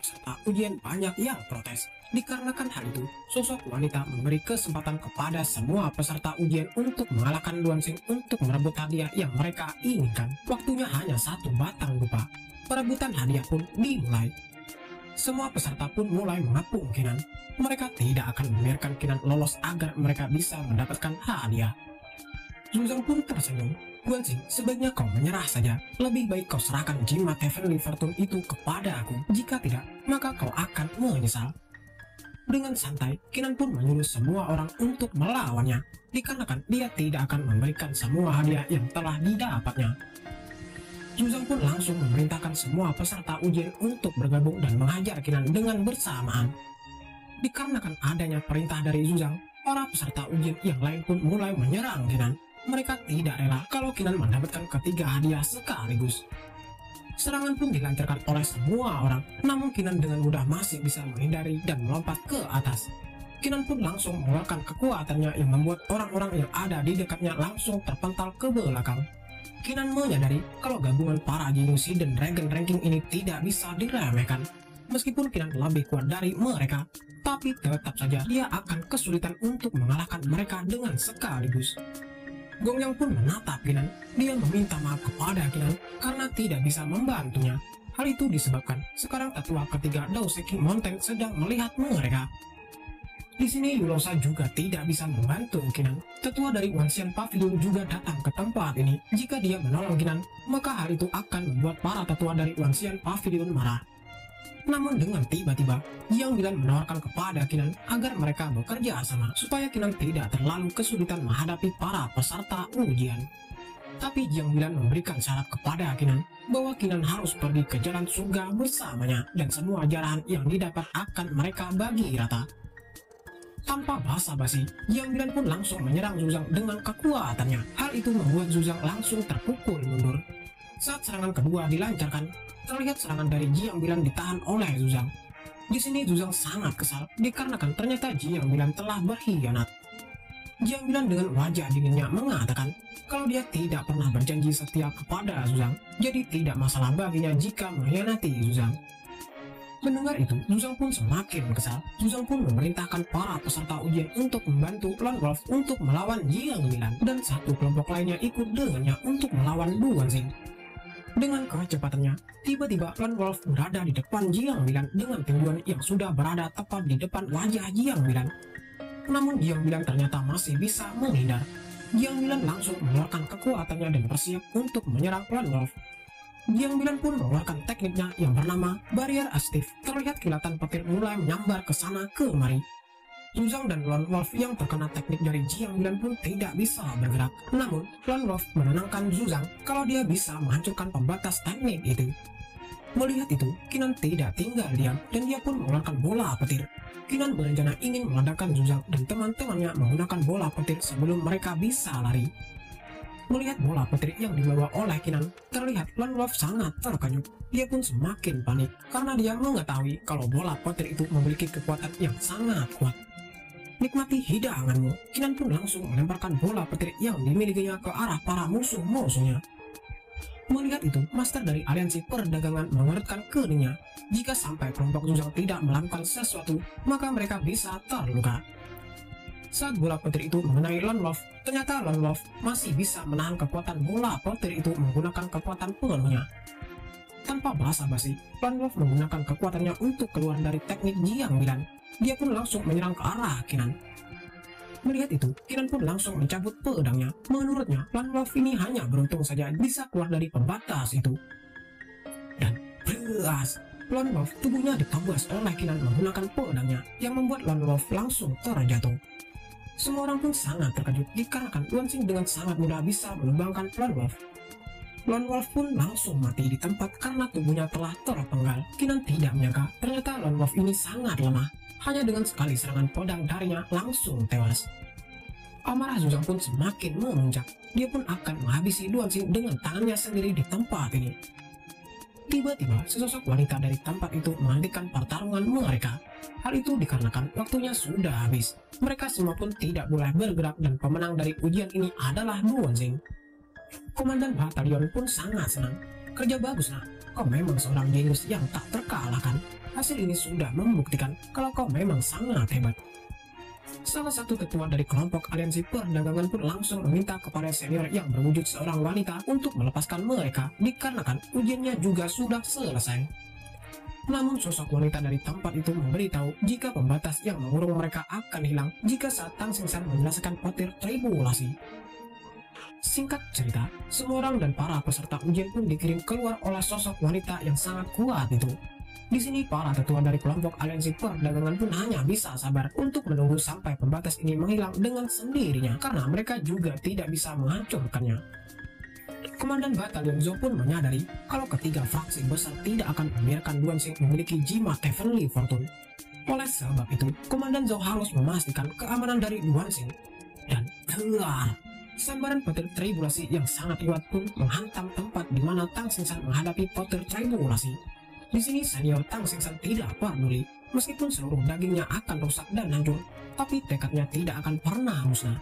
peserta ujian banyak yang protes. Dikarenakan hal itu, sosok wanita memberi kesempatan kepada semua peserta ujian untuk mengalahkan Duansing untuk merebut hadiah yang mereka inginkan. Waktunya hanya 1 batang dupa. Perebutan hadiah pun dimulai. Semua peserta pun mulai mengepung Kinan. Mereka tidak akan membiarkan Kinan lolos agar mereka bisa mendapatkan hadiah. Zuzang pun tersenyum. Duansing, sebaiknya kau menyerah saja. Lebih baik kau serahkan jimat Heavenly Fortune itu kepada aku. Jika tidak, maka kau akan menyesal. Dengan santai, Kinan pun menyuruh semua orang untuk melawannya. Dikarenakan dia tidak akan memberikan semua hadiah yang telah didapatnya. Zuzang pun langsung memerintahkan semua peserta ujian untuk bergabung dan menghajar Kinan dengan bersamaan. Dikarenakan adanya perintah dari Zuzang, para peserta ujian yang lain pun mulai menyerang Kinan. Mereka tidak rela kalau Kinan mendapatkan ketiga hadiah sekaligus. Serangan pun dilancarkan oleh semua orang, namun Kinan dengan mudah masih bisa menghindari dan melompat ke atas. Kinan pun langsung mengeluarkan kekuatannya yang membuat orang-orang yang ada di dekatnya langsung terpental ke belakang. Kinan menyadari kalau gabungan para Genius dan Dragon Ranking ini tidak bisa diremehkan. Meskipun Kinan lebih kuat dari mereka, tapi tetap saja dia akan kesulitan untuk mengalahkan mereka dengan sekaligus. Gongyang pun menatap Kinan. Dia meminta maaf kepada Kinan karena tidak bisa membantunya. Hal itu disebabkan sekarang tetua ketiga Daoseki Mountain sedang melihat mereka. Di sini Yulosa juga tidak bisa membantu Kinan. Tetua dari Wanxian Pavilion juga datang ke tempat ini. Jika dia menolong Kinan, maka hal itu akan membuat para tetua dari Wanxian Pavilion marah. Namun dengan tiba-tiba, Jiang Bilan menawarkan kepada Kinan agar mereka bekerja sama supaya Kinan tidak terlalu kesulitan menghadapi para peserta ujian. Tapi Jiang Bilan memberikan syarat kepada Kinan bahwa Kinan harus pergi ke jalan surga bersamanya dan semua jarahan yang didapat akan mereka bagi rata. Tanpa basa-basi, Jiang Bilan pun langsung menyerang Zuzang dengan kekuatannya. Hal itu membuat Zuzang langsung terpukul mundur. Saat serangan kedua dilancarkan, terlihat serangan dari Jiang Bilan ditahan oleh Zuzang. Di sini Zuzang sangat kesal dikarenakan ternyata Jiang Bilan telah berkhianat. Jiang Bilan dengan wajah dinginnya mengatakan kalau dia tidak pernah berjanji setia kepada Zuzang, jadi tidak masalah baginya jika mengkhianati Zuzang. Mendengar itu, Zuzang pun semakin kesal. Zuzang pun memerintahkan para peserta ujian untuk membantu Lone Wolf untuk melawan Jiang Bilan, dan satu kelompok lainnya ikut dengannya untuk melawan Duansing. Dengan kecepatannya, tiba-tiba Lone Wolf berada di depan Jiang Bilan dengan tinjuan yang sudah berada tepat di depan wajah Jiang Bilan. Namun Jiang Bilan ternyata masih bisa menghindar. Jiang Bilan langsung mengeluarkan kekuatannya dan bersiap untuk menyerang Lone Wolf. Jiang Bilan pun mengeluarkan tekniknya yang bernama Barrier Astif. Terlihat kilatan petir mulai menyambar ke sana kemari. Zuzang dan Lone Wolf yang terkena teknik dari Jiang Bilan pun tidak bisa bergerak. Namun, Lone Wolf menenangkan Zuzang kalau dia bisa menghancurkan pembatas teknik itu. Melihat itu, Kinan tidak tinggal diam dan dia pun mengeluarkan bola petir. Kinan berencana ingin meledakkan Zuzang dan teman-temannya menggunakan bola petir sebelum mereka bisa lari. Melihat bola petir yang dibawa oleh Kinan, terlihat Lone Wolf sangat terkejut. Dia pun semakin panik karena dia mengetahui kalau bola petir itu memiliki kekuatan yang sangat kuat. Nikmati hidanganmu, Kinan pun langsung melemparkan bola petir yang dimilikinya ke arah para musuh-musuhnya. Melihat itu, master dari aliansi perdagangan mengerutkan keningnya. Jika sampai kelompok Zuzang tidak melakukan sesuatu, maka mereka bisa terluka. Saat bola petir itu mengenai Lone Wolf, ternyata Lone Wolf masih bisa menahan kekuatan bola petir itu menggunakan kekuatan penuhnya. Tanpa basa-basi, Lone Wolf menggunakan kekuatannya untuk keluar dari teknik Jiang Bilan. Dia pun langsung menyerang ke arah Kinan. Melihat itu, Kinan pun langsung mencabut pedangnya. Menurutnya, Lone Wolf ini hanya beruntung saja bisa keluar dari pembatas itu. Dan beras, Lone Wolf tubuhnya ditembas oleh Kinan menggunakan pedangnya, yang membuat Lone Wolf langsung terjatuh. Semua orang pun sangat terkejut dikarenakan Duansing dengan sangat mudah bisa menumbangkan Lone Wolf. Lone Wolf pun langsung mati di tempat karena tubuhnya telah terpenggal. Kinan tidak menyangka ternyata Lone Wolf ini sangat lemah. Hanya dengan sekali serangan pedang darinya langsung tewas. Amarah Zuzang pun semakin memuncak. Dia pun akan menghabisi Duansing dengan tangannya sendiri di tempat ini. Tiba-tiba sesosok wanita dari tempat itu menghentikan pertarungan mereka. Hal itu dikarenakan waktunya sudah habis. Mereka semua pun tidak boleh bergerak dan pemenang dari ujian ini adalah Duansing. Komandan batalion pun sangat senang. Kerja bagus nak, kau memang seorang jenius yang tak terkalahkan. Hasil ini sudah membuktikan kalau kau memang sangat hebat. Salah satu ketua dari kelompok aliansi perdagangan pun langsung meminta kepada senior yang berwujud seorang wanita untuk melepaskan mereka dikarenakan ujiannya juga sudah selesai. Namun sosok wanita dari tempat itu memberitahu jika pembatas yang mengurung mereka akan hilang jika saat Tang Xingsan menjelaskan petir tribulasi. Singkat cerita, semua orang dan para peserta ujian pun dikirim keluar oleh sosok wanita yang sangat kuat itu. Di sini para ketua dari kelompok aliansi perdagangan pun hanya bisa sabar untuk menunggu sampai pembatas ini menghilang dengan sendirinya karena mereka juga tidak bisa menghancurkannya. Komandan Batalion Zhou pun menyadari kalau ketiga fraksi besar tidak akan membiarkan Duan Xing memiliki jimat Heavenly Fortune. Oleh sebab itu, Komandan Zhou harus memastikan keamanan dari Duan Xing. Dan sambaran petir tribulasi yang sangat kuat pun menghantam tempat di mana Tang Xingsan menghadapi petir tribulasi. Di sini senior Tang Xingsan tidak peduli, meskipun seluruh dagingnya akan rusak dan hancur, tapi tekadnya tidak akan pernah musnah.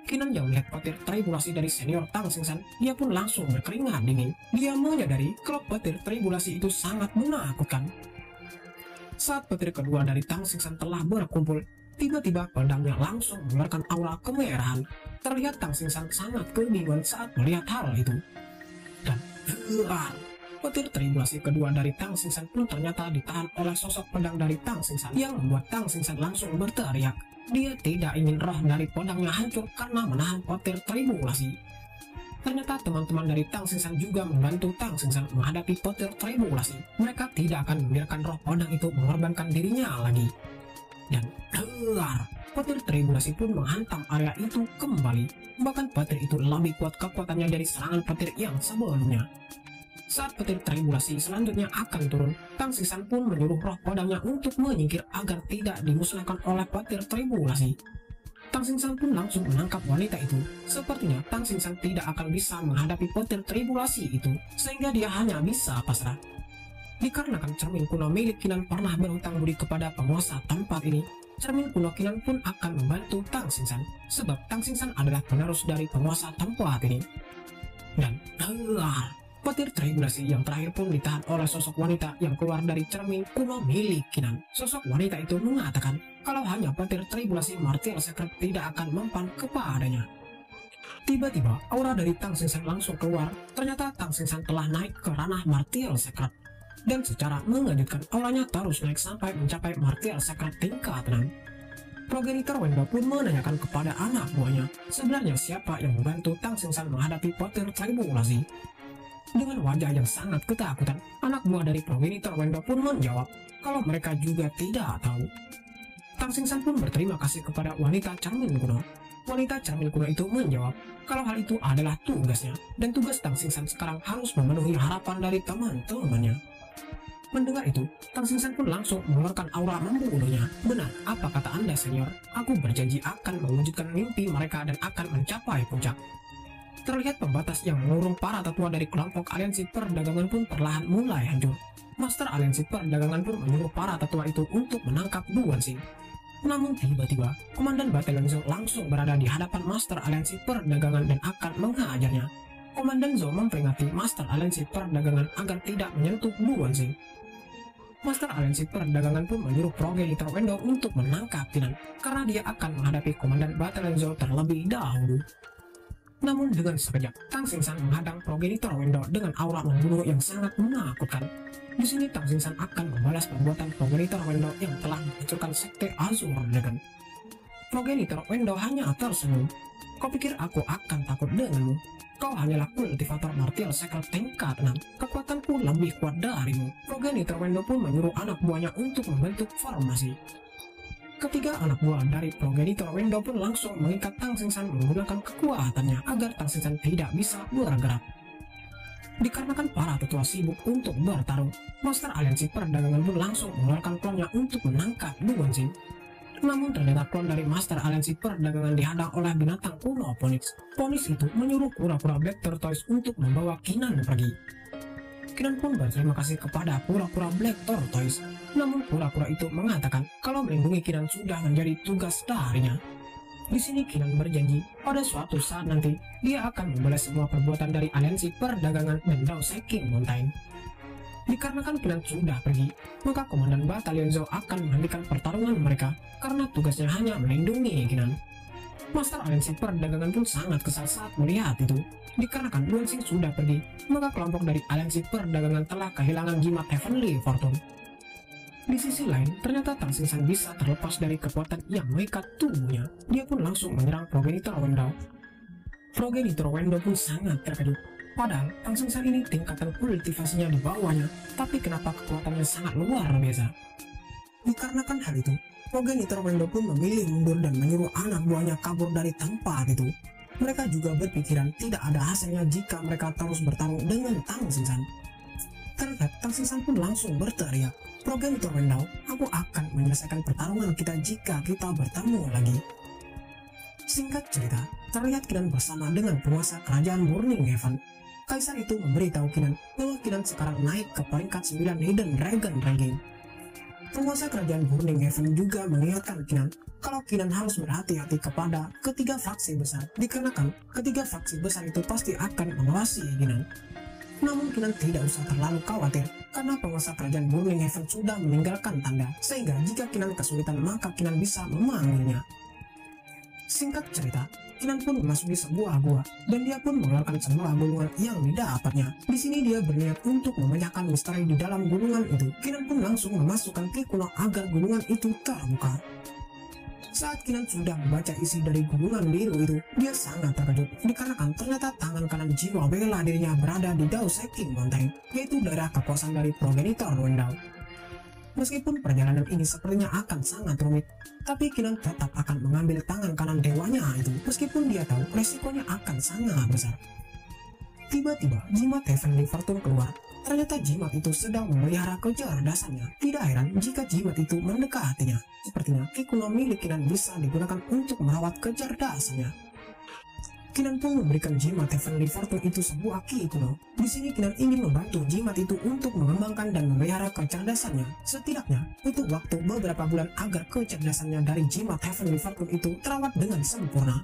Kinan yang melihat petir tribulasi dari senior Tang Xingsan, dia pun langsung berkeringat dingin. Dia menyadari kalau petir tribulasi itu sangat menakutkan. Saat petir kedua dari Tang Xingsan telah berkumpul, tiba-tiba pedangnya langsung mengeluarkan aura kemerahan. Terlihat Tang Xingsan sangat kebingungan saat melihat hal itu. Dan petir tribulasi kedua dari Tang Xingsan pun ternyata ditahan oleh sosok pedang dari Tang Xingsan yang membuat Tang Xingsan langsung berteriak. Dia tidak ingin roh dari pedangnya hancur karena menahan petir tribulasi. Ternyata teman-teman dari Tang Xingsan juga membantu Tang Xingsan menghadapi petir tribulasi. Mereka tidak akan membiarkan roh pedang itu mengorbankan dirinya lagi. Dan petir tribulasi pun menghantam area itu kembali. Bahkan petir itu lebih kuat kekuatannya dari serangan petir yang sebelumnya. Saat petir tribulasi selanjutnya akan turun, Tang Xingsan pun menyuruh roh pedangnya untuk menyingkir agar tidak dimusnahkan oleh petir tribulasi. Tang Xingsan pun langsung menangkap wanita itu. Sepertinya Tang Xingsan tidak akan bisa menghadapi petir tribulasi itu, sehingga dia hanya bisa pasrah. Dikarenakan cermin kuno milik Kinan pernah berhutang budi kepada penguasa tempat ini, cermin kuno Kinan pun akan membantu Tang Xingsan, sebab Tang Xingsan adalah penerus dari penguasa tempat ini. Dan petir tribulasi yang terakhir pun ditahan oleh sosok wanita yang keluar dari cermin kuno milik Kinan. Sosok wanita itu mengatakan kalau hanya petir tribulasi Martial Secret tidak akan mempan kepadanya. Tiba-tiba aura dari Tang Xingsan langsung keluar. Ternyata Tang Xingsan telah naik ke ranah Martial Secret. Dan secara mengejutkan auranya terus naik sampai mencapai Martial Secret tingkat 6. Progenitor Wendo pun menanyakan kepada anak buahnya sebenarnya siapa yang membantu Tang Xingsan menghadapi petir tribulasi. Dengan wajah yang sangat ketakutan, anak buah dari progenitor Wendo pun menjawab kalau mereka juga tidak tahu. Tang Xingsan pun berterima kasih kepada wanita cermin kuno. Wanita cermin kuno itu menjawab kalau hal itu adalah tugasnya, dan tugas Tang Xingsan sekarang harus memenuhi harapan dari teman-temannya. Mendengar itu, Tang Xingsan pun langsung mengeluarkan aura membunuhnya. Benar, apa kata Anda senior? Aku berjanji akan mewujudkan mimpi mereka dan akan mencapai puncak. Terlihat pembatas yang mengurung para tetua dari kelompok aliansi perdagangan pun perlahan mulai hancur. Master aliansi perdagangan pun menyuruh para tetua itu untuk menangkap Duan Xing. Namun tiba-tiba, Komandan Batalion Zhou langsung berada di hadapan Master aliansi perdagangan dan akan menghajarnya. Komandan Zhou memperingati Master aliansi perdagangan agar tidak menyentuh Duan Xing. Master aliansi perdagangan pun menyuruh progenitor Wendo untuk menangkap Kinan karena dia akan menghadapi Komandan Batalion Zhou terlebih dahulu. Namun dengan sekejap, Tang Xingsan menghadang progenitor Wendo dengan aura membunuh yang sangat menakutkan. Di sini Tang Xingsan akan membalas perbuatan progenitor Wendo yang telah menghancurkan sekte Azure Dragon. Progenitor Wendo hanya tersenyum. Kau pikir aku akan takut denganmu? Kau hanyalah kultivator Martial Secret tingkat 6. Kekuatanku lebih kuat darimu. Progenitor Wendo pun menyuruh anak buahnya untuk membentuk formasi. Ketiga anak buah dari progenitor Wendo pun langsung mengikat Tang Xingsan menggunakan kekuatannya agar Tang Xingsan tidak bisa bergerak. Dikarenakan para tetua sibuk untuk bertarung, Master aliansi perdagangan pun langsung mengeluarkan klonnya untuk menangkap Duan Xing. Namun ternyata klon dari Master aliansi perdagangan dihadang oleh binatang kuno Phoenix. Phoenix itu menyuruh kura-kura Black Tortoise untuk membawa Kinan pergi. Kinan pun berterima kasih kepada kura-kura Black Tortoise. Namun kura-kura itu mengatakan kalau melindungi Kinan sudah menjadi tugas darinya. Di sini Kinan berjanji pada suatu saat nanti dia akan membalas semua perbuatan dari aliansi perdagangan dan Dao Seking Mountain. Dikarenakan Kinan sudah pergi, maka Komandan Batalion Zhou akan menghentikan pertarungan mereka karena tugasnya hanya melindungi Kinan. Master aliansi perdagangan pun sangat kesal saat melihat itu. Dikarenakan Luan Xing sudah pergi, maka kelompok dari aliansi perdagangan telah kehilangan jimat Heavenly Fortune. Di sisi lain, ternyata Tang Xingsan bisa terlepas dari kekuatan yang mengikat tubuhnya. Dia pun langsung menyerang Progenitor Wendao. Progenitor Wendao pun sangat terkejut. Padahal Tang Xingsan ini tingkatan kultivasinya di bawahnya, tapi kenapa kekuatannya sangat luar biasa? Dikarenakan hal itu, Progenitor Wendao pun memilih mundur dan menyuruh anak buahnya kabur dari tempat itu. Mereka juga berpikiran tidak ada hasilnya jika mereka terus bertarung dengan Tang Xingsan. Terlihat Tang Xingsan pun langsung berteriak, "Progenitor Wendao, aku akan menyelesaikan pertarungan kita jika kita bertemu lagi." Singkat cerita, terlihat Kinan bersama dengan penguasa kerajaan Burning Heaven. Kaisar itu memberitahu Kinan bahwa Kinan sekarang naik ke peringkat 9 Hidden Dragon ranking. Penguasa kerajaan Burning Heaven juga mengingatkan Kinan kalau Kinan harus berhati-hati kepada ketiga faksi besar, dikarenakan ketiga faksi besar itu pasti akan mengawasi Kinan. Namun Kinan tidak usah terlalu khawatir karena penguasa kerajaan Burning Heaven sudah meninggalkan tanda, sehingga jika Kinan kesulitan maka Kinan bisa memanggilnya. Singkat cerita, Kinan pun memasuki sebuah gua dan dia pun mengeluarkan sebuah gulungan yang didapatnya. Di sini dia berniat untuk memecahkan misteri di dalam gulungan itu. Kinan pun langsung memasukkan ki kuno agar gulungan itu terbuka. Saat Kinan sudah membaca isi dari gulungan biru itu, dia sangat terkejut dikarenakan ternyata tangan kanan jiwa bela dirinya berada di Dao Seking Mountain, yaitu daerah kekuasaan dari Progenitor Wendao. Meskipun perjalanan ini sepertinya akan sangat rumit, tapi Kinan tetap akan mengambil tangan kanan dewanya itu, meskipun dia tahu resikonya akan sangat besar. Tiba-tiba jimat Heavenly Fortune keluar. Ternyata jimat itu sedang memelihara kecerdasannya. Tidak heran jika jimat itu mendekatinya. Sepertinya ki kuno milik Kinan bisa digunakan untuk merawat kecerdasannya. Kinan pun memberikan jimat Heavenly Fortune itu sebuah ki kuno. Di sini Kinan ingin membantu jimat itu untuk mengembangkan dan memelihara kecerdasannya. Setidaknya butuh waktu beberapa bulan agar kecerdasannya dari jimat Heavenly Fortune itu terawat dengan sempurna.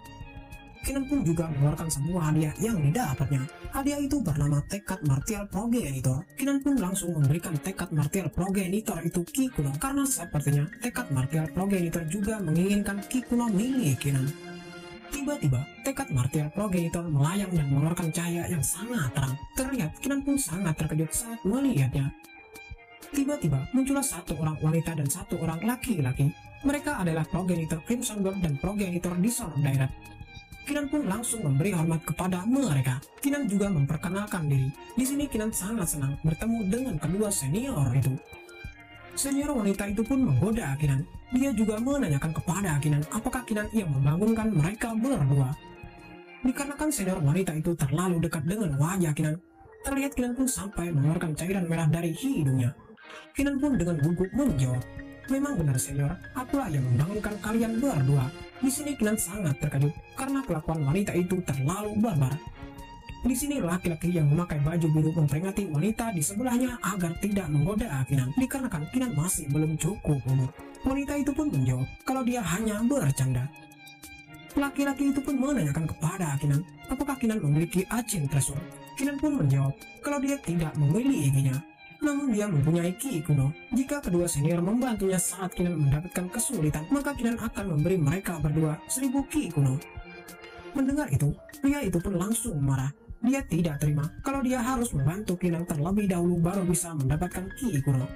Kinan pun juga mengeluarkan sebuah hadiah yang didapatnya. Hadiah itu bernama Tekad Martial Progenitor. Kinan pun langsung memberikan Tekad Martial Progenitor itu ki kuno karena sepertinya Tekad Martial Progenitor juga menginginkan ki kuno milik Kinan. Tiba-tiba Tekad Martial Progenitor melayang dan mengeluarkan cahaya yang sangat terang. Terlihat Kinan pun sangat terkejut saat melihatnya. Tiba-tiba muncullah satu orang wanita dan satu orang laki-laki. Mereka adalah Progenitor Crimson Blood dan Progenitor Disorder Direct. Kinan pun langsung memberi hormat kepada mereka. Kinan juga memperkenalkan diri. Di sini Kinan sangat senang bertemu dengan kedua senior itu. Senior wanita itu pun menggoda Kinan. Dia juga menanyakan kepada Kinan apakah Kinan yang membangunkan mereka berdua. Dikarenakan senior wanita itu terlalu dekat dengan wajah Kinan, terlihat Kinan pun sampai mengeluarkan cairan merah dari hidungnya. Kinan pun dengan gugup menjawab, "Memang benar senior, akulah yang membangunkan kalian berdua." Di sini Kinan sangat terkejut karena kelakuan wanita itu terlalu barbar. Di sini laki-laki yang memakai baju biru memperingati wanita di sebelahnya agar tidak menggoda Kinan, dikarenakan Kinan masih belum cukup umur. Wanita itu pun menjawab kalau dia hanya bercanda. Laki-laki itu pun menanyakan kepada Kinan apakah Kinan memiliki Ancient Treasure. Kinan pun menjawab kalau dia tidak memilikinya. Namun dia mempunyai ki kuno. Jika kedua senior membantunya saat Kinan mendapatkan kesulitan, maka Kinan akan memberi mereka berdua 1000 ki kuno. Mendengar itu, pria itu pun langsung marah. Dia tidak terima kalau dia harus membantu Kinan terlebih dahulu baru bisa mendapatkan ki kuno.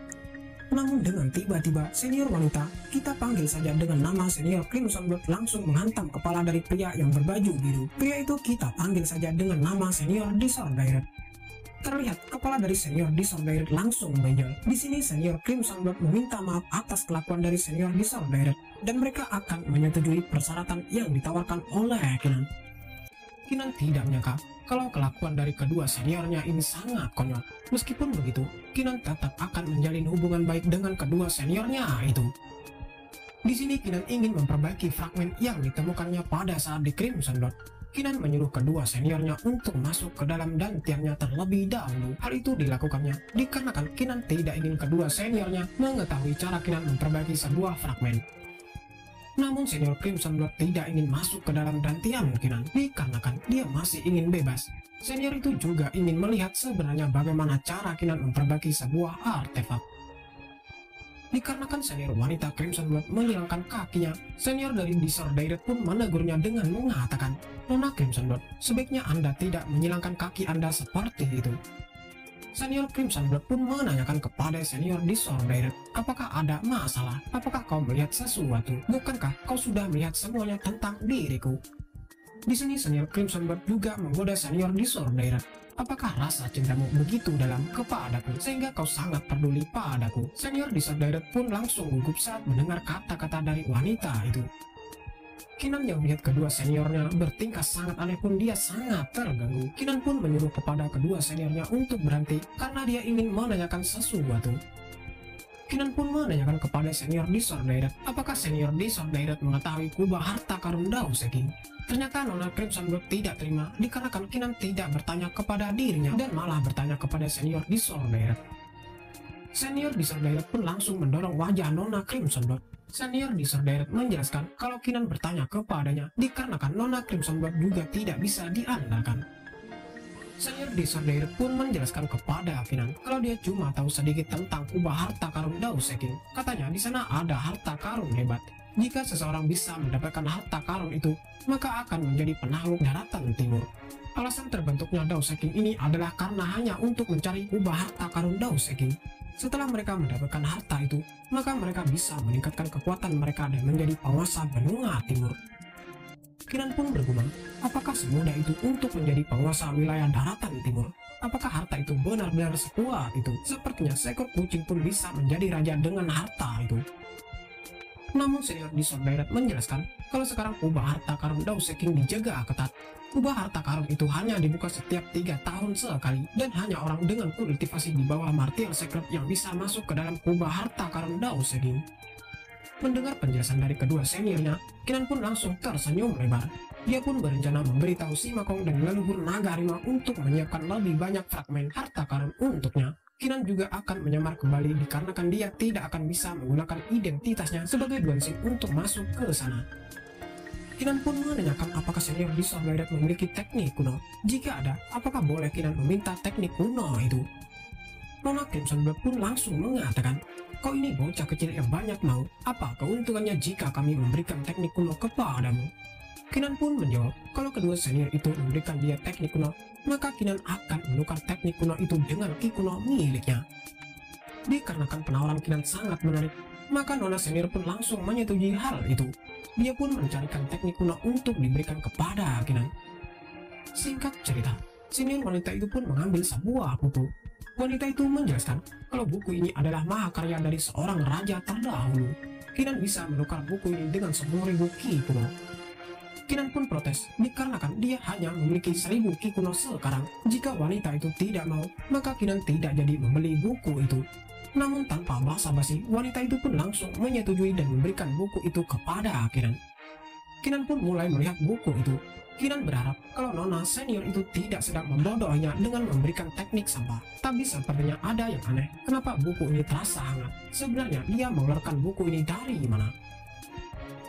Namun dengan tiba-tiba senior wanita, kita panggil saja dengan nama senior Crimson Blood, langsung menghantam kepala dari pria yang berbaju biru. Pria itu kita panggil saja dengan nama senior Disorder Direct. Terlihat kepala dari senior Disorder Direct langsung benjol. Di sini senior Crimson Blood meminta maaf atas kelakuan dari senior Disorder Direct dan mereka akan menyetujui persyaratan yang ditawarkan oleh Kinan. Kinan tidak menyangka kalau kelakuan dari kedua seniornya ini sangat konyol. Meskipun begitu, Kinan tetap akan menjalin hubungan baik dengan kedua seniornya itu. Di sini Kinan ingin memperbaiki fragmen yang ditemukannya pada saat di Crimson Blood. Kinan menyuruh kedua seniornya untuk masuk ke dalam dantiannya terlebih dahulu. Hal itu dilakukannya dikarenakan Kinan tidak ingin kedua seniornya mengetahui cara Kinan memperbaiki sebuah fragmen. Namun senior Crimson Blood tidak ingin masuk ke dalam dan tiang Kinan dikarenakan dia masih ingin bebas. Senior itu juga ingin melihat sebenarnya bagaimana cara Kinan memperbaiki sebuah artefak. Dikarenakan senior wanita Crimson Blood menghilangkan kakinya, senior dari Disordered pun menegurnya dengan mengatakan, "Nona Crimson Blood, sebaiknya Anda tidak menghilangkan kaki Anda seperti itu." Senior Crimson Blood pun menanyakan kepada senior Disordered, "Apakah ada masalah? Apakah kau melihat sesuatu? Bukankah kau sudah melihat semuanya tentang diriku?" Di sini senior Crimson Blood juga menggoda senior Disordered. "Apakah rasa cintamu begitu dalam kepadaku sehingga kau sangat peduli padaku?" Senior Disordered pun langsung gugup saat mendengar kata-kata dari wanita itu. Kinan yang melihat kedua seniornya bertingkah sangat aneh pun dia sangat terganggu. Kinan pun menyuruh kepada kedua seniornya untuk berhenti karena dia ingin menanyakan sesuatu. Kinan pun menanyakan kepada senior Disordered, apakah senior Disordered mengetahui kubah harta karun Daos Eking. Ternyata Nona Crimson Blood tidak terima dikarenakan Kinan tidak bertanya kepada dirinya dan malah bertanya kepada senior Disordered. Senior Disordered pun langsung mendorong wajah Nona Crimson Blood. Senior Disordered menjelaskan kalau Kinan bertanya kepadanya dikarenakan Nona Crimson Blood juga tidak bisa diandalkan. Senior Disordered pun menjelaskan kepada Kinan kalau dia cuma tahu sedikit tentang kubah harta karun Daos Eking. Katanya di sana ada harta karun hebat. Jika seseorang bisa mendapatkan harta karun itu, maka akan menjadi penakluk daratan timur. Alasan terbentuknya Daos Eking ini adalah karena hanya untuk mencari kubah harta karun Daos Eking. Setelah mereka mendapatkan harta itu, maka mereka bisa meningkatkan kekuatan mereka dan menjadi penguasa benua timur. Kinan pun bergumam, apakah semudah itu untuk menjadi penguasa wilayah daratan timur? Apakah harta itu benar-benar sekuat itu? Sepertinya seekor kucing pun bisa menjadi raja dengan harta itu. Namun senior Disordered menjelaskan kalau sekarang kubah harta karun Daos Eking dijaga ketat. Kubah harta karun itu hanya dibuka setiap 3 tahun sekali dan hanya orang dengan kultivasi di bawah martir secret yang bisa masuk ke dalam kubah harta karun Daos Eking. Mendengar penjelasan dari kedua seniornya, Kinan pun langsung tersenyum lebar. Dia pun berencana memberitahu si Makong dan leluhur naga harimau untuk menyiapkan lebih banyak fragmen harta karun untuknya. Kinan juga akan menyamar kembali dikarenakan dia tidak akan bisa menggunakan identitasnya sebagai Duansing untuk masuk ke sana. Kinan pun menanyakan apakah senior Disordered memiliki teknik kuno. Jika ada, apakah boleh Kinan meminta teknik kuno itu? Nona Crimson Blood pun langsung mengatakan, "Kau ini bocah kecil yang banyak mau. Apa keuntungannya jika kami memberikan teknik kuno kepadamu?" Kinan pun menjawab, kalau kedua senior itu memberikan dia teknik kuno, maka Kinan akan menukar teknik kuno itu dengan ki kuno miliknya. Dikarenakan penawaran Kinan sangat menarik, maka Nona senior pun langsung menyetujui hal itu. Dia pun mencarikan teknik kuno untuk diberikan kepada Kinan. Singkat cerita, senior wanita itu pun mengambil sebuah buku. Wanita itu menjelaskan kalau buku ini adalah mahakarya dari seorang raja terdahulu. Kinan bisa menukar buku ini dengan 10.000 ki kuno. Kinan pun protes dikarenakan dia hanya memiliki 1.000 ki kuno sekarang. Jika wanita itu tidak mau, maka Kinan tidak jadi membeli buku itu. Namun tanpa basa-basi, wanita itu pun langsung menyetujui dan memberikan buku itu kepada Kinan. Kinan pun mulai melihat buku itu. Kinan berharap kalau Nona senior itu tidak sedang membodohinya dengan memberikan teknik sampah. Tapi sepertinya ada yang aneh, kenapa buku ini terasa hangat? Sebenarnya dia mengeluarkan buku ini dari mana?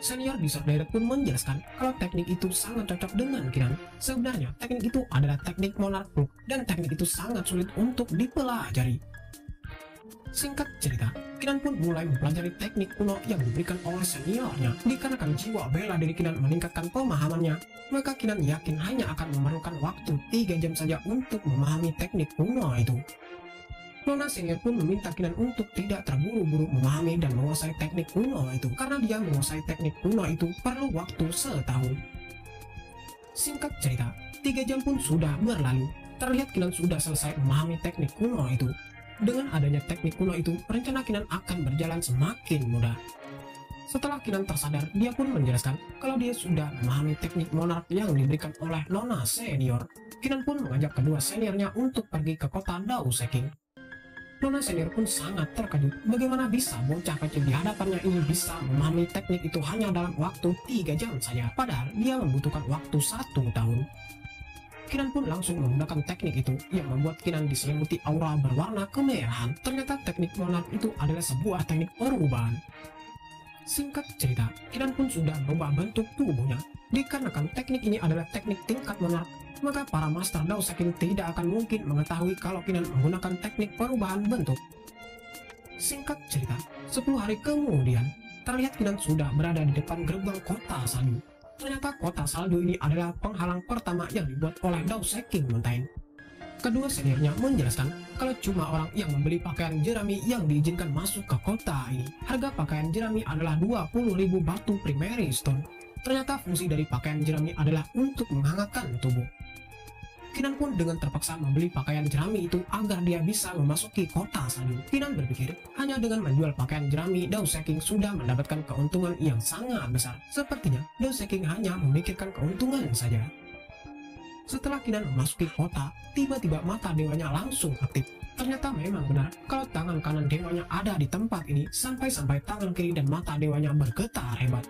Senior Disordered pun menjelaskan kalau teknik itu sangat cocok dengan Kinan. Sebenarnya teknik itu adalah teknik Monarch Book dan teknik itu sangat sulit untuk dipelajari. Singkat cerita, Kinan pun mulai mempelajari teknik kuno yang diberikan oleh seniornya. Dikarenakan jiwa bela diri Kinan meningkatkan pemahamannya, maka Kinan yakin hanya akan memerlukan waktu 3 jam saja untuk memahami teknik kuno itu. Nona senior pun meminta Kinan untuk tidak terburu-buru memahami dan menguasai teknik kuno itu, karena dia menguasai teknik kuno itu perlu waktu setahun. Singkat cerita, 3 jam pun sudah berlalu. Terlihat Kinan sudah selesai memahami teknik kuno itu. Dengan adanya teknik kuno itu, rencana Kinan akan berjalan semakin mudah. Setelah Kinan tersadar, dia pun menjelaskan kalau dia sudah memahami teknik Monarch yang diberikan oleh Nona senior. Kinan pun mengajak kedua seniornya untuk pergi ke kota Daos Eking. Nona senior pun sangat terkejut bagaimana bisa bocah kecil di hadapannya ini bisa memahami teknik itu hanya dalam waktu 3 jam saja, padahal dia membutuhkan waktu 1 tahun. Kinan pun langsung menggunakan teknik itu yang membuat Kinan diselimuti aura berwarna kemerahan. Ternyata teknik Monarch itu adalah sebuah teknik perubahan. Singkat cerita, Kinan pun sudah merubah bentuk tubuhnya. Dikarenakan teknik ini adalah teknik tingkat monark, maka para master Dao Seking tidak akan mungkin mengetahui kalau Kinan menggunakan teknik perubahan bentuk. Singkat cerita, 10 hari kemudian, terlihat Kinan sudah berada di depan gerbang kota salju. Ternyata kota salju ini adalah penghalang pertama yang dibuat oleh Dao Seking Mountain. Kedua seniornya menjelaskan kalau cuma orang yang membeli pakaian jerami yang diizinkan masuk ke kota ini. Harga pakaian jerami adalah 20.000 batu primary stone. Ternyata fungsi dari pakaian jerami adalah untuk menghangatkan tubuh. Kinan pun dengan terpaksa membeli pakaian jerami itu agar dia bisa memasuki kota salju. Kinan berpikir hanya dengan menjual pakaian jerami, Dao Seking sudah mendapatkan keuntungan yang sangat besar. Sepertinya Dao Seking hanya memikirkan keuntungan saja. Setelah Kinan memasuki kota, tiba-tiba mata dewanya langsung aktif. Ternyata memang benar kalau tangan kanan dewanya ada di tempat ini sampai-sampai tangan kiri dan mata dewanya bergetar hebat.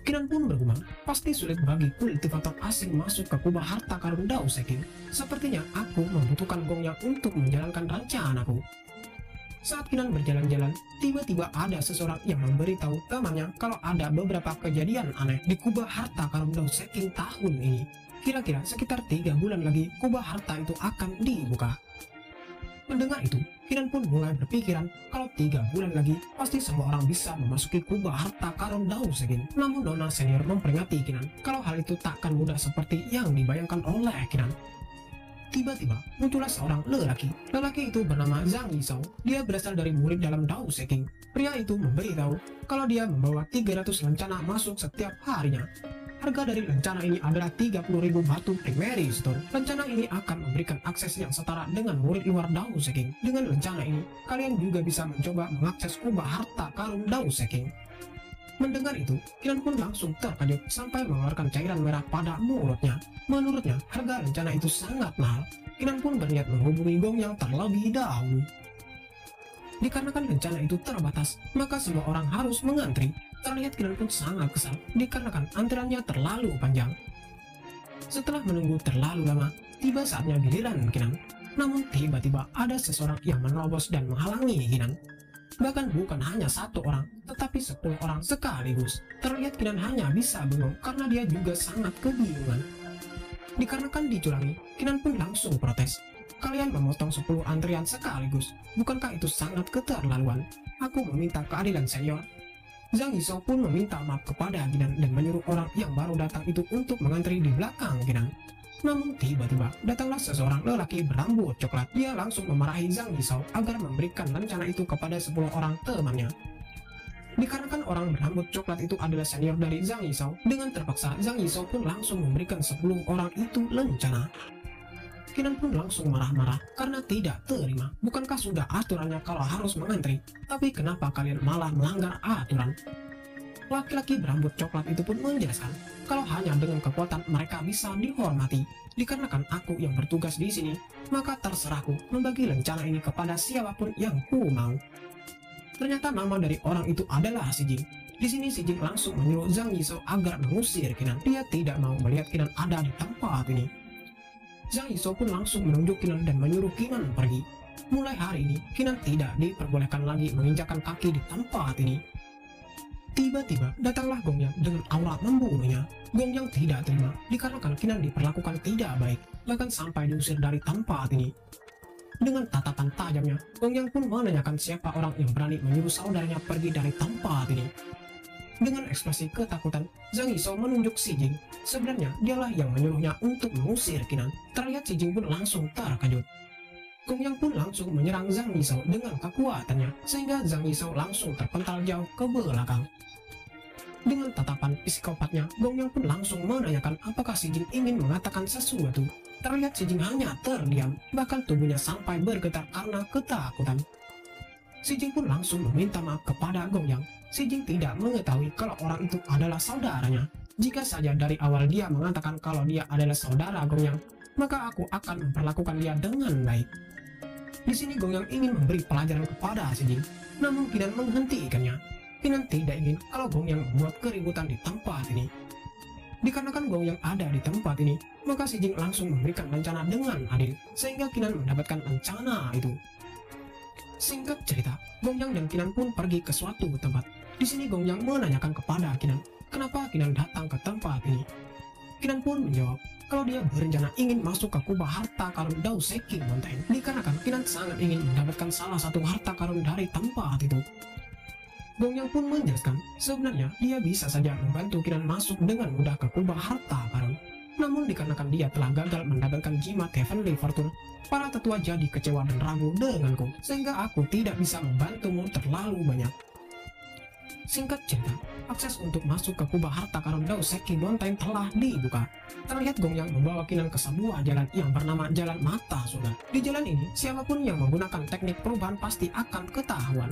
Kinan pun bergumam, pasti sulit bagi kultivator asing masuk ke kubah harta karun Dao Seking. Sepertinya aku membutuhkan gongnya untuk menjalankan rencanaku. Saat Kinan berjalan-jalan, tiba-tiba ada seseorang yang memberitahu temannya kalau ada beberapa kejadian aneh di kubah harta karun Dao Seking tahun ini. Kira-kira sekitar 3 bulan lagi kubah harta itu akan dibuka. Mendengar itu, Kinan pun mulai berpikiran kalau 3 bulan lagi pasti semua orang bisa memasuki kubah harta karun Dao Seking. Namun Nona senior memperingati Kinan kalau hal itu takkan mudah seperti yang dibayangkan oleh Kinan. Tiba-tiba muncullah seorang lelaki. Lelaki itu bernama Zhang Yishou. Dia berasal dari murid dalam Dao Seking. Pria itu memberitahu kalau dia membawa 300 lencana masuk setiap harinya. Harga dari lencana ini adalah 30.000 batu primary stone. Lencana ini akan memberikan akses yang setara dengan murid luar Dao Seking. Dengan lencana ini, kalian juga bisa mencoba mengakses kubah harta karun Dao Seking. Mendengar itu, Kinan pun langsung terkejut sampai mengeluarkan cairan merah pada mulutnya. Menurutnya, harga lencana itu sangat mahal. Kinan pun berniat menghubungi Gong yang terlebih dahulu. Dikarenakan lencana itu terbatas, maka semua orang harus mengantri. Terlihat Kinan pun sangat kesal dikarenakan antriannya terlalu panjang. Setelah menunggu terlalu lama, tiba saatnya giliran Kinan. Namun tiba-tiba ada seseorang yang menerobos dan menghalangi Kinan. Bahkan bukan hanya 1 orang, tetapi 10 orang sekaligus. Terlihat Kinan hanya bisa bengong karena dia juga sangat kebingungan. Dikarenakan dicurangi, Kinan pun langsung protes. Kalian memotong 10 antrian sekaligus. Bukankah itu sangat keterlaluan? Aku meminta keadilan senior. Zhang Yishou pun meminta maaf kepada Kinan dan menyuruh orang yang baru datang itu untuk mengantri di belakang Kinan. Namun tiba-tiba datanglah seseorang lelaki berambut coklat. Dia langsung memarahi Zhang Yishou agar memberikan lencana itu kepada 10 orang temannya. Dikarenakan orang berambut coklat itu adalah senior dari Zhang Yishou, dengan terpaksa Zhang Yishou pun langsung memberikan 10 orang itu lencana. Kinan pun langsung marah-marah karena tidak terima. Bukankah sudah aturannya kalau harus mengantri? Tapi kenapa kalian malah melanggar aturan? Laki-laki berambut coklat itu pun menjelaskan kalau hanya dengan kekuatan mereka bisa dihormati. Dikarenakan aku yang bertugas di sini, maka terserahku membagi lencana ini kepada siapapun yang ku mau. Ternyata nama dari orang itu adalah Si Jing. Di sini Si Jing langsung menyuruh Zhang Yishou agar mengusir Kinan. Dia tidak mau melihat Kinan ada di tempat ini. Zhang Yishou pun langsung menunjuk Kinan dan menyuruh Kinan pergi. Mulai hari ini, Kinan tidak diperbolehkan lagi menginjakkan kaki di tempat ini. Tiba-tiba datanglah Gong Yang dengan aura membunuhnya. Gong Yang tidak terima dikarenakan Kinan diperlakukan tidak baik, bahkan sampai diusir dari tempat ini. Dengan tatapan tajamnya, Gong Yang pun menanyakan siapa orang yang berani menyuruh saudaranya pergi dari tempat ini. Dengan ekspresi ketakutan, Zhang Yishou menunjuk Si Jing. Sebenarnya dialah yang menyuruhnya untuk mengusir Kinan. Terlihat Si Jing pun langsung terkejut. Gong Yang pun langsung menyerang Zhang Yishou dengan kekuatannya, sehingga Zhang Yishou langsung terpental jauh ke belakang. Dengan tatapan psikopatnya, Gong Yang pun langsung menanyakan apakah Si Jing ingin mengatakan sesuatu. Terlihat Si Jing hanya terdiam, bahkan tubuhnya sampai bergetar karena ketakutan. Si Jing pun langsung meminta maaf kepada Gong Yang. Si Jing tidak mengetahui kalau orang itu adalah saudaranya. Jika saja dari awal dia mengatakan kalau dia adalah saudara Gong Yang, maka aku akan memperlakukan dia dengan baik. Di sini Gong Yang ingin memberi pelajaran kepada Si Jing, namun Kinan menghentikannya. Kinan tidak ingin kalau Gong Yang membuat keributan di tempat ini. Dikarenakan Gong Yang ada di tempat ini, maka Si Jing langsung memberikan lencana dengan adil, sehingga Kinan mendapatkan lencana itu. Singkat cerita, Gong Yang dan Kinan pun pergi ke suatu tempat. Di sini Gong Yang menanyakan kepada Kinan, kenapa Kinan datang ke tempat ini. Kinan pun menjawab, kalau dia berencana ingin masuk ke kubah harta karun Dao Seking Mountain, dikarenakan Kinan sangat ingin mendapatkan salah satu harta karun dari tempat itu. Gong Yang pun menjelaskan, sebenarnya dia bisa saja membantu Kinan masuk dengan mudah ke kubah harta karun. Namun dikarenakan dia telah gagal mendapatkan jimat Heavenly Fortune, para tetua jadi kecewa dan ragu denganku, sehingga aku tidak bisa membantumu terlalu banyak. Singkat cerita, akses untuk masuk ke kubah harta karun Dao Seking Mountain telah dibuka. Terlihat Gong Yang membawa Kinan ke sebuah jalan yang bernama Jalan Mata Surga. Di jalan ini, siapapun yang menggunakan teknik perubahan pasti akan ketahuan.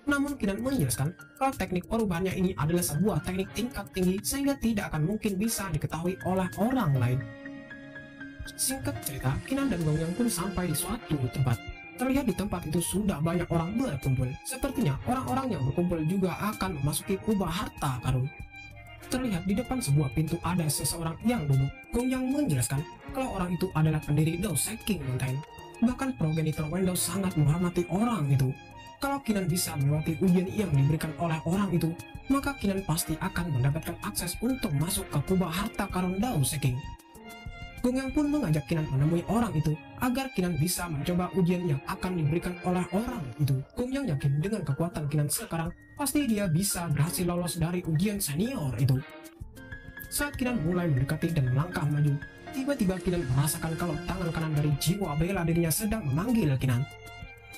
Namun Kinan menjelaskan kalau teknik perubahannya ini adalah sebuah teknik tingkat tinggi sehingga tidak akan mungkin bisa diketahui oleh orang lain. Singkat cerita, Kinan dan Gong Yang pun sampai di suatu tempat. Terlihat di tempat itu sudah banyak orang berkumpul. Sepertinya orang-orang yang berkumpul juga akan memasuki kubah harta karun. Terlihat di depan sebuah pintu ada seseorang yang duduk. Gong Yang menjelaskan kalau orang itu adalah pendiri Dao Seking Mountain. Bahkan progenitor Wendao sangat menghormati orang itu. Kalau Kinan bisa melewati ujian yang diberikan oleh orang itu, maka Kinan pasti akan mendapatkan akses untuk masuk ke kubah harta karun Dao Seking. Gong Yang pun mengajak Kinan menemui orang itu agar Kinan bisa mencoba ujian yang akan diberikan oleh orang itu. Gong Yang yakin dengan kekuatan Kinan sekarang, pasti dia bisa berhasil lolos dari ujian senior itu. Saat Kinan mulai mendekati dan melangkah maju, tiba-tiba Kinan merasakan kalau tangan kanan dari jiwa bela dirinya sedang memanggil Kinan.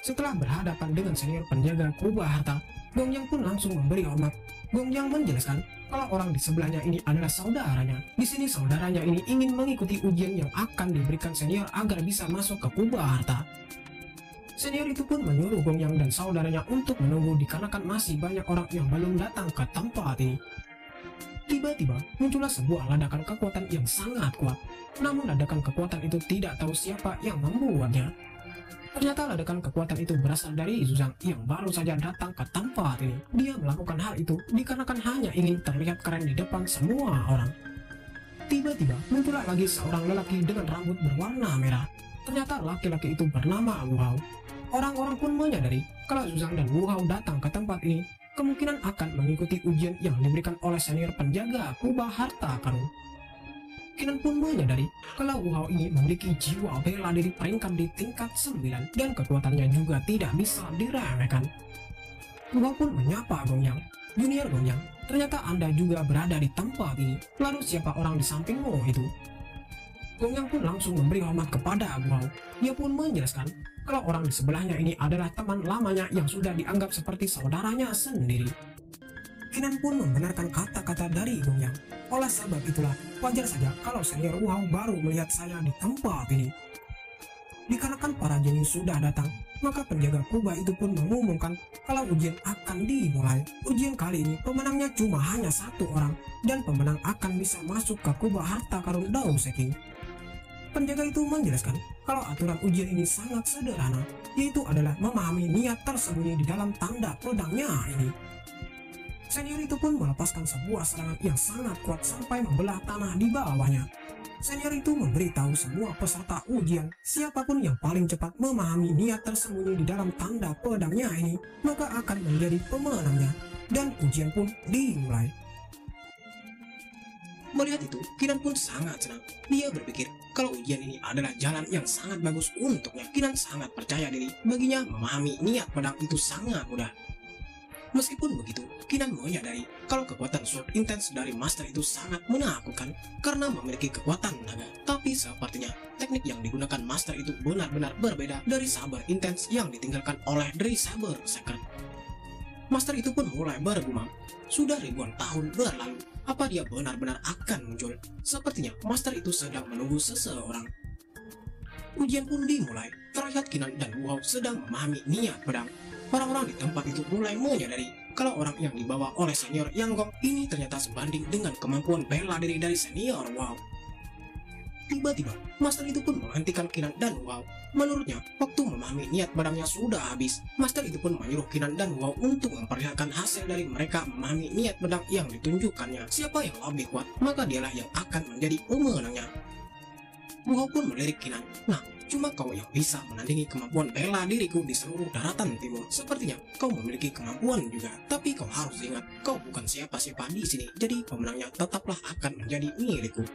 Setelah berhadapan dengan senior penjaga kubah harta, Gong Yang pun langsung memberi hormat. Gong Yang menjelaskan kalau orang di sebelahnya ini adalah saudaranya. Di sini saudaranya ini ingin mengikuti ujian yang akan diberikan senior agar bisa masuk ke kubah harta. Senior itu pun menyuruh Gong Yang dan saudaranya untuk menunggu dikarenakan masih banyak orang yang belum datang ke tempat ini. Tiba-tiba muncullah sebuah ledakan kekuatan yang sangat kuat. Namun ledakan kekuatan itu tidak tahu siapa yang membuatnya. Ternyata ledakan kekuatan itu berasal dari Zuzang yang baru saja datang ke tempat ini. Dia melakukan hal itu dikarenakan hanya ingin terlihat keren di depan semua orang. Tiba-tiba muncullah lagi seorang lelaki dengan rambut berwarna merah. Ternyata laki-laki itu bernama Wu Hao. Orang-orang pun menyadari kalau Zuzang dan Wu Hao datang ke tempat ini, kemungkinan akan mengikuti ujian yang diberikan oleh senior penjaga kubah harta karun. Kinan pun menyadari kalau Wu Hao ini memiliki jiwa bela diri peringkat di tingkat 9 dan kekuatannya juga tidak bisa diremehkan. Wu Hao pun menyapa Gong Yang. Junior Gong Yang, ternyata Anda juga berada di tempat ini. Lalu siapa orang di sampingmu itu? Gong Yang pun langsung memberi hormat kepada Wu Hao. Dia pun menjelaskan kalau orang di sebelahnya ini adalah teman lamanya yang sudah dianggap seperti saudaranya sendiri. Kinan pun membenarkan kata-kata dari Gong Yang. Oleh sebab itulah, wajar saja kalau senior Wu Hao baru melihat saya di tempat ini. Dikarenakan para jenius sudah datang, maka penjaga kubah itu pun mengumumkan kalau ujian akan dimulai. Ujian kali ini pemenangnya cuma hanya satu orang, dan pemenang akan bisa masuk ke kubah harta karun Dao Seking. Penjaga itu menjelaskan kalau aturan ujian ini sangat sederhana, yaitu adalah memahami niat tersembunyi di dalam tanda pedangnya ini. Senior itu pun melepaskan sebuah serangan yang sangat kuat sampai membelah tanah di bawahnya. Senior itu memberitahu semua peserta ujian, siapapun yang paling cepat memahami niat tersembunyi di dalam tanda pedangnya ini, maka akan menjadi pemenangnya. Dan ujian pun dimulai. Melihat itu, Kinan pun sangat senang. Dia berpikir kalau ujian ini adalah jalan yang sangat bagus untuknya. Kinan sangat percaya diri, baginya memahami niat pedang itu sangat mudah. Meskipun begitu, Kinan menyadari kalau kekuatan Sword Intense dari Master itu sangat menakutkan karena memiliki kekuatan naga. Tapi sepertinya teknik yang digunakan Master itu benar-benar berbeda dari Saber Intense yang ditinggalkan oleh dari Saber Secret. Master itu pun mulai bergumam, sudah ribuan tahun berlalu, apa dia benar-benar akan muncul? Sepertinya Master itu sedang menunggu seseorang. Ujian pun dimulai, terlihat Kinan dan Wu Hao sedang memahami niat pedang. Orang-orang di tempat itu mulai menyadari kalau orang yang dibawa oleh senior Yang Gong ini ternyata sebanding dengan kemampuan bela diri dari senior Wu Hao. Tiba-tiba, Master itu pun menghentikan Kinan dan Wu Hao. Menurutnya, waktu memahami niat pedangnya sudah habis. Master itu pun menyuruh Kinan dan Wu Hao untuk memperlihatkan hasil dari mereka memahami niat pedang yang ditunjukkannya. Siapa yang lebih kuat, maka dialah yang akan menjadi pemenangnya. Wu Hao pun melirik Kinan. Nah, Cuma kau yang bisa menandingi kemampuan bela diriku di seluruh daratan timur. Sepertinya kau memiliki kemampuan juga. Tapi kau harus ingat, kau bukan siapa-siapa di sini. Jadi pemenangnya tetaplah akan menjadi milikku.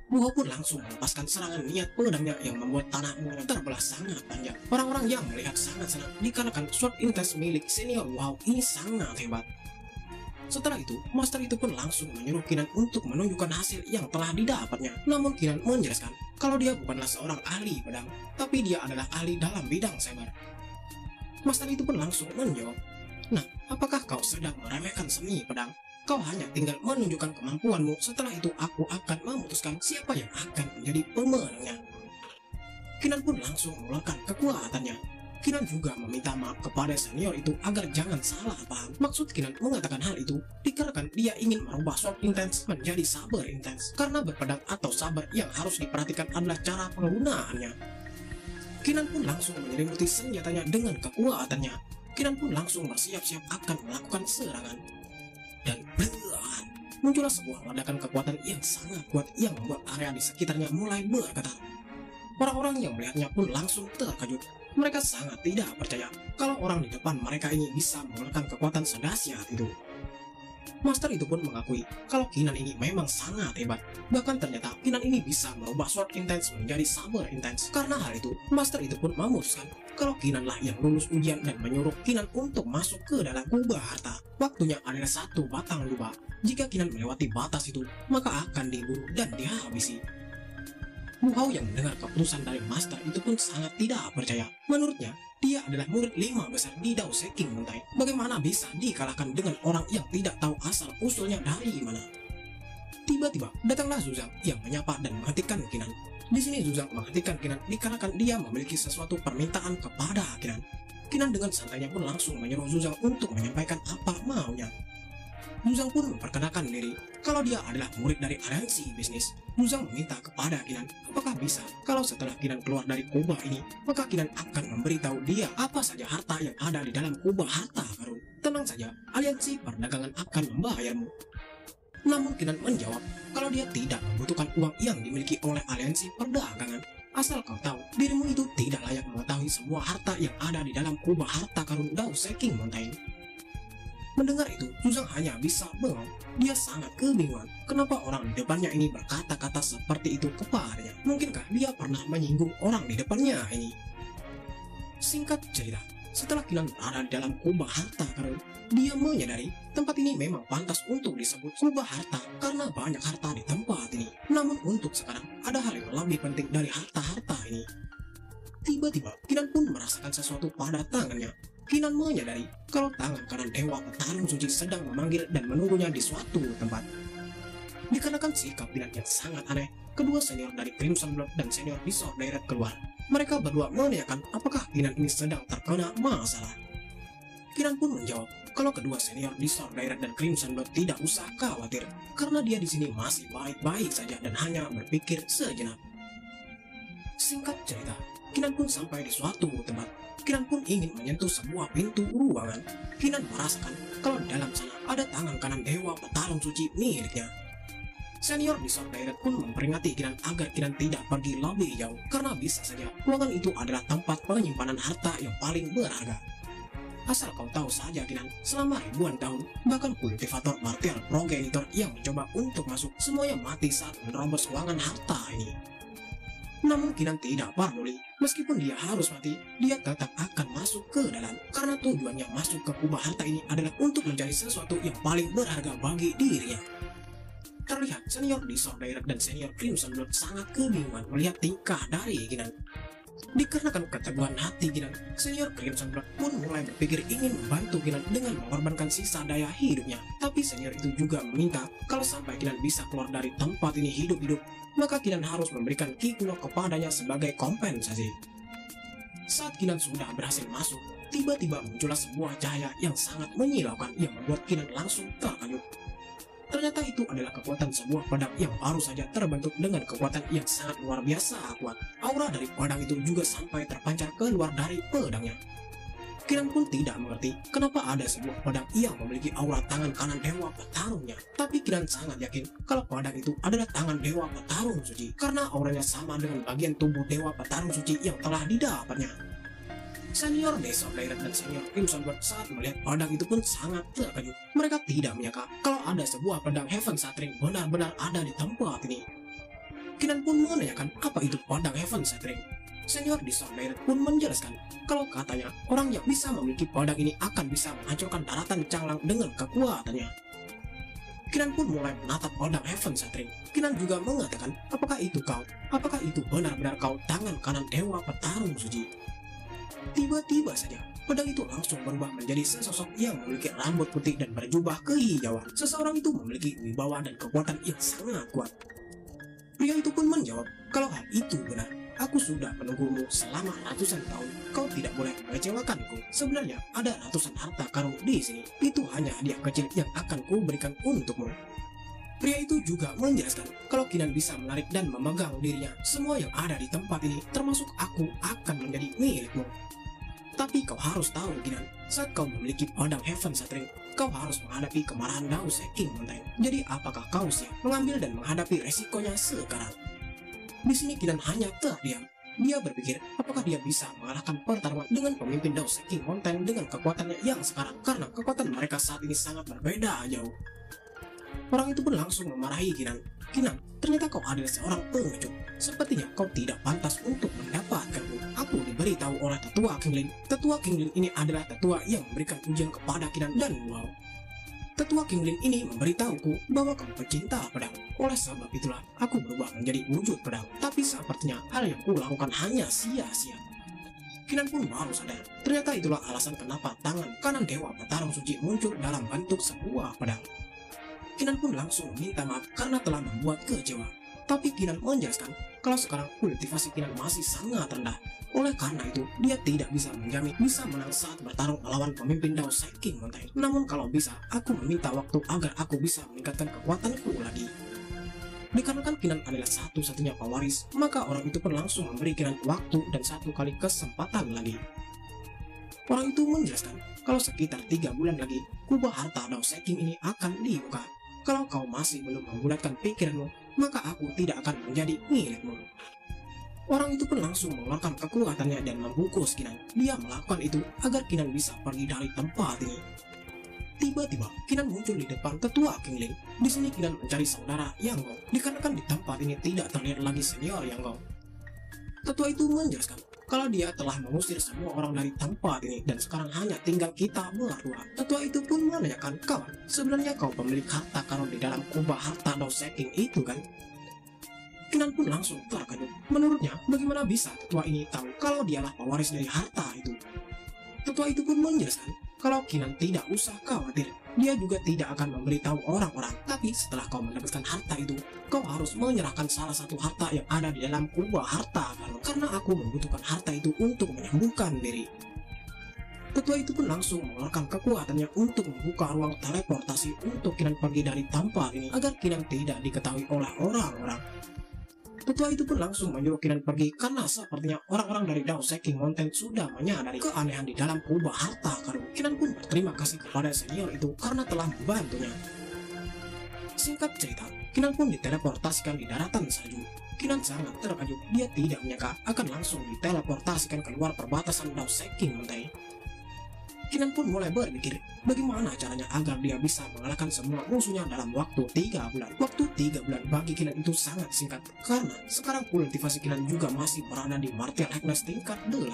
Wu Hao pun langsung melepaskan serangan niat pedangnya yang membuat tanah mulai terbelah sangat panjang. Orang-orang yang melihat sangat senang dikarenakan sword intense milik senior Wu Hao ini sangat hebat. Setelah itu, master itu pun langsung menyuruh Qinan untuk menunjukkan hasil yang telah didapatnya. Namun Qinan menjelaskan kalau dia bukanlah seorang ahli pedang, tapi dia adalah ahli dalam bidang saber. Master itu pun langsung menjawab, "Nah, apakah kau sedang meremehkan seni pedang? Kau hanya tinggal menunjukkan kemampuanmu, setelah itu aku akan memutuskan siapa yang akan menjadi pemenangnya." Qinan pun langsung mengeluarkan kekuatannya. Qinan juga meminta maaf kepada senior itu agar jangan salah paham. Maksud Qinan mengatakan hal itu dikarenakan dia ingin merubah sword intense menjadi saber intense. Karena berpedang atau saber yang harus diperhatikan adalah cara penggunaannya. Qinan pun langsung menyelimuti senjatanya dengan kekuatannya. Qinan pun langsung bersiap-siap akan melakukan serangan. Dan berat, muncullah sebuah ledakan kekuatan yang sangat kuat yang membuat area di sekitarnya mulai bergetar. Orang-orang yang melihatnya pun langsung terkejut. Mereka sangat tidak percaya kalau orang di depan mereka ini bisa mengeluarkan kekuatan sedahsyat itu. Master itu pun mengakui kalau Qinan ini memang sangat hebat. Bahkan ternyata Qinan ini bisa merubah sword intense menjadi saber intense. Karena hal itu, Master itu pun memutuskan kalau Qinanlah yang lulus ujian dan menyuruh Qinan untuk masuk ke dalam kubah harta. Waktunya adalah 1 batang lubang. Jika Qinan melewati batas itu, maka akan diburu dan dihabisi. Wu Hao yang mendengar keputusan dari master itu pun sangat tidak percaya. Menurutnya, dia adalah murid 5 besar di Dao Seking Muntai. Bagaimana bisa dikalahkan dengan orang yang tidak tahu asal-usulnya dari mana? Tiba-tiba, datanglah Zuzang yang menyapa dan menghentikan Qinan. Di sini Zuzang menghentikan Qinan dikarenakan dia memiliki sesuatu permintaan kepada Qinan. Qinan dengan santainya pun langsung menyuruh Zuzang untuk menyampaikan apa maunya. Zuzang pun memperkenalkan diri kalau dia adalah murid dari aliansi bisnis. Zuzang meminta kepada Qinan apakah bisa kalau setelah Qinan keluar dari kubah ini, maka Qinan akan memberitahu dia apa saja harta yang ada di dalam kubah harta karun. Tenang saja, aliansi perdagangan akan membayarmu. Namun Qinan menjawab kalau dia tidak membutuhkan uang yang dimiliki oleh aliansi perdagangan. Asal kau tahu, dirimu itu tidak layak mengetahui semua harta yang ada di dalam kubah harta karun Dao Seking Mountain. Mendengar itu, Zuzang hanya bisa bengong. Dia sangat kebingungan kenapa orang di depannya ini berkata-kata seperti itu kepadanya. Mungkinkah dia pernah menyinggung orang di depannya ini? Singkat cerita, setelah Qinan berada dalam kubah harta karun, dia menyadari tempat ini memang pantas untuk disebut kubah harta karena banyak harta di tempat ini. Namun untuk sekarang, ada hal yang lebih penting dari harta-harta ini. Tiba-tiba, Qinan pun merasakan sesuatu pada tangannya. Qinan menyadari kalau tangan kanan Dewa Petarung Suci sedang memanggil dan menunggunya di suatu tempat. Dikarenakan sikap Qinan yang sangat aneh, kedua senior dari Crimson Blood dan senior Disor Direct keluar. Mereka berdua menanyakan apakah Qinan ini sedang terkena masalah. Qinan pun menjawab kalau kedua senior Disor Direct dan Crimson Blood tidak usah khawatir karena dia di sini masih baik-baik saja dan hanya berpikir sejenak. Singkat cerita, Qinan pun sampai di suatu tempat. Qinan pun ingin menyentuh sebuah pintu ruangan. Qinan merasakan kalau di dalam sana ada tangan kanan Dewa Petarung Suci miliknya. Senior Disor Direct pun memperingati Qinan agar Qinan tidak pergi lebih jauh karena bisa saja ruangan itu adalah tempat penyimpanan harta yang paling berharga. Asal kau tahu saja Qinan, selama ribuan tahun, bahkan kultivator martial progenitor yang mencoba untuk masuk semuanya mati saat menerobos ruangan harta ini. Namun Qinan tidak peduli, meskipun dia harus mati, dia tetap akan masuk ke dalam karena tujuannya masuk ke kubah harta ini adalah untuk mencari sesuatu yang paling berharga bagi dirinya. Terlihat senior Disor Direct dan senior Crimson Blood sangat kebingungan melihat tingkah dari Qinan. Dikarenakan keteguhan hati Qinan, senior Crimson Blood pun mulai berpikir ingin membantu Qinan dengan mengorbankan sisa daya hidupnya. Tapi senior itu juga meminta kalau sampai Qinan bisa keluar dari tempat ini hidup-hidup, maka Qinan harus memberikan Ki Kuno kepadanya sebagai kompensasi. Saat Qinan sudah berhasil masuk, tiba-tiba muncullah sebuah cahaya yang sangat menyilaukan yang membuat Qinan langsung terkejut. Ternyata itu adalah kekuatan sebuah pedang yang baru saja terbentuk dengan kekuatan yang sangat luar biasa kuat. Aura dari pedang itu juga sampai terpancar keluar dari pedangnya. Kinan pun tidak mengerti kenapa ada sebuah pedang yang memiliki aura tangan kanan dewa petarungnya. Tapi Kinan sangat yakin kalau pedang itu adalah tangan dewa petarung suci, karena auranya sama dengan bagian tubuh dewa petarung suci yang telah didapatnya. Senior Days of Daylight dan senior Crimson Guard saat melihat pedang itu pun sangat terkejut. Mereka tidak menyangka kalau ada sebuah pedang Heaven Shattering benar-benar ada di tempat ini. Kinan pun menanyakan apa itu pedang Heaven Shattering. Senior Days of Daylight pun menjelaskan kalau katanya orang yang bisa memiliki pedang ini akan bisa menghancurkan daratan Changlang dengan kekuatannya. Kinan pun mulai menatap pedang Heaven Shattering. Kinan juga mengatakan, apakah itu kau? Apakah itu benar-benar kau tangan kanan dewa petarung suci? Tiba-tiba saja, pedang itu langsung berubah menjadi sesosok yang memiliki rambut putih dan berjubah kehijauan. Seseorang itu memiliki wibawa dan kekuatan yang sangat kuat. Pria itu pun menjawab, kalau hal itu benar, aku sudah menunggumu selama ratusan tahun. Kau tidak boleh mengecewakanku. Sebenarnya ada ratusan harta karun di sini. Itu hanya hadiah kecil yang akan kuberikan untukmu. Pria itu juga menjelaskan kalau Kinan bisa menarik dan memegang dirinya, semua yang ada di tempat ini, termasuk aku, akan menjadi milikmu. Tapi kau harus tahu Kinan, saat kau memiliki pedang Heaven Shattering, kau harus menghadapi kemarahan Dao King Mountain. Jadi apakah kau siap mengambil dan menghadapi resikonya sekarang? Di sini Kinan hanya terdiam. Dia berpikir apakah dia bisa mengalahkan pertarungan dengan pemimpin Dao King Mountain dengan kekuatannya yang sekarang, karena kekuatan mereka saat ini sangat berbeda jauh. Orang itu pun langsung memarahi Kinan. Kinan, ternyata kau adalah seorang pengecut. Sepertinya kau tidak pantas untuk mendapatkanku. Aku diberitahu oleh tetua King Lin. Tetua King Lin ini adalah tetua yang memberikan ujian kepada Kinan dan wow. Tetua King Lin ini memberitahuku bahwa kamu pecinta pedang. Oleh sebab itulah aku berubah menjadi wujud pedang. Tapi sepertinya hal yang kulakukan hanya sia-sia. Kinan pun baru sadar. Ternyata itulah alasan kenapa tangan kanan dewa petarung suci muncul dalam bentuk sebuah pedang. Kinan pun langsung meminta maaf karena telah membuat kecewa. Tapi Kinan menjelaskan kalau sekarang kultivasi Kinan masih sangat rendah. Oleh karena itu, dia tidak bisa menjamin bisa menang saat bertarung melawan pemimpin Dao King Mountain. Namun kalau bisa, aku meminta waktu agar aku bisa meningkatkan kekuatanku lagi. Dikarenakan Kinan adalah satu-satunya pewaris, maka orang itu pun langsung memberi Kinan waktu dan satu kali kesempatan lagi. Orang itu menjelaskan kalau sekitar 3 bulan lagi, kubah harta Dao King ini akan dibuka. Kalau kau masih belum membulatkan pikiranmu, maka aku tidak akan menjadi milikmu. Orang itu pun langsung mengeluarkan kekuatannya dan membungkus Kinan. Dia melakukan itu agar Kinan bisa pergi dari tempat ini. Tiba-tiba, Kinan muncul di depan tetua King Lin. Di sini Kinan mencari saudara Yang Gong, dikarenakan di tempat ini tidak terlihat lagi senior Yang Gong. Tetua itu menjelaskan kalau dia telah mengusir semua orang dari tempat ini dan sekarang hanya tinggal kita berdua. Tetua itu pun menanyakan, kawan, sebenarnya kau pemilik harta karun di dalam kubah harta Dao King itu kan? Kinan pun langsung terkejut. Menurutnya, bagaimana bisa tetua ini tahu kalau dialah pewaris dari harta itu? Tetua itu pun menjelaskan kalau Kinan tidak usah khawatir. Dia juga tidak akan memberitahu orang-orang. Tapi setelah kau mendapatkan harta itu, kau harus menyerahkan salah satu harta yang ada di dalam kubah harta karun. Karena aku membutuhkan harta itu untuk menyembuhkan diri. Tetua itu pun langsung mengeluarkan kekuatannya untuk membuka ruang teleportasi untuk Kinan pergi dari tempat ini agar Kinan tidak diketahui oleh orang-orang. Tetua itu pun langsung menyuruh Kinan pergi karena sepertinya orang-orang dari Dao King Mountain sudah menyadari keanehan di dalam kubah harta karun. Kinan pun berterima kasih kepada senior itu karena telah membantunya. Singkat cerita, Kinan pun diteleportasikan di daratan salju. Kinan sangat terkejut. Dia tidak menyangka akan langsung diteleportasikan keluar perbatasan Dao King Mountain. Kinan pun mulai berpikir bagaimana caranya agar dia bisa mengalahkan semua musuhnya dalam waktu 3 bulan. Waktu 3 bulan bagi Kinan itu sangat singkat karena sekarang kultivasi Kinan juga masih berada di Martial Agnes tingkat 8.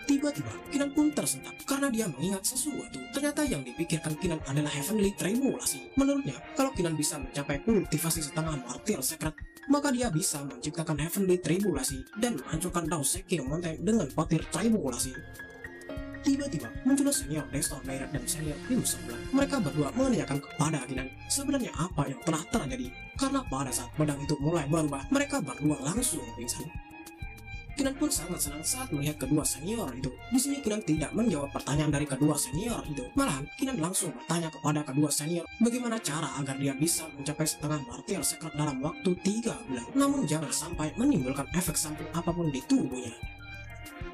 Tiba-tiba Kinan pun tersentak karena dia mengingat sesuatu. Ternyata yang dipikirkan Kinan adalah Heavenly Tribulasi. Menurutnya, kalau Kinan bisa mencapai kultivasi setengah Martial Secret, maka dia bisa menciptakan Heavenly Tribulasi dan menghancurkan Dao King Mountain dengan petir Tribulasi. Tiba-tiba muncullah senior Days of Daylight dan senior Crimson Guard. Mereka berdua menanyakan kepada Kinan sebenarnya apa yang telah terjadi. Karena pada saat pedang itu mulai berubah, mereka berdua langsung pingsan. Kinan pun sangat senang saat melihat kedua senior itu. Di sini Kinan tidak menjawab pertanyaan dari kedua senior itu. Malahan Kinan langsung bertanya kepada kedua senior bagaimana cara agar dia bisa mencapai setengah Martial Secret dalam waktu 3 bulan. Namun jangan sampai menimbulkan efek samping apapun di tubuhnya.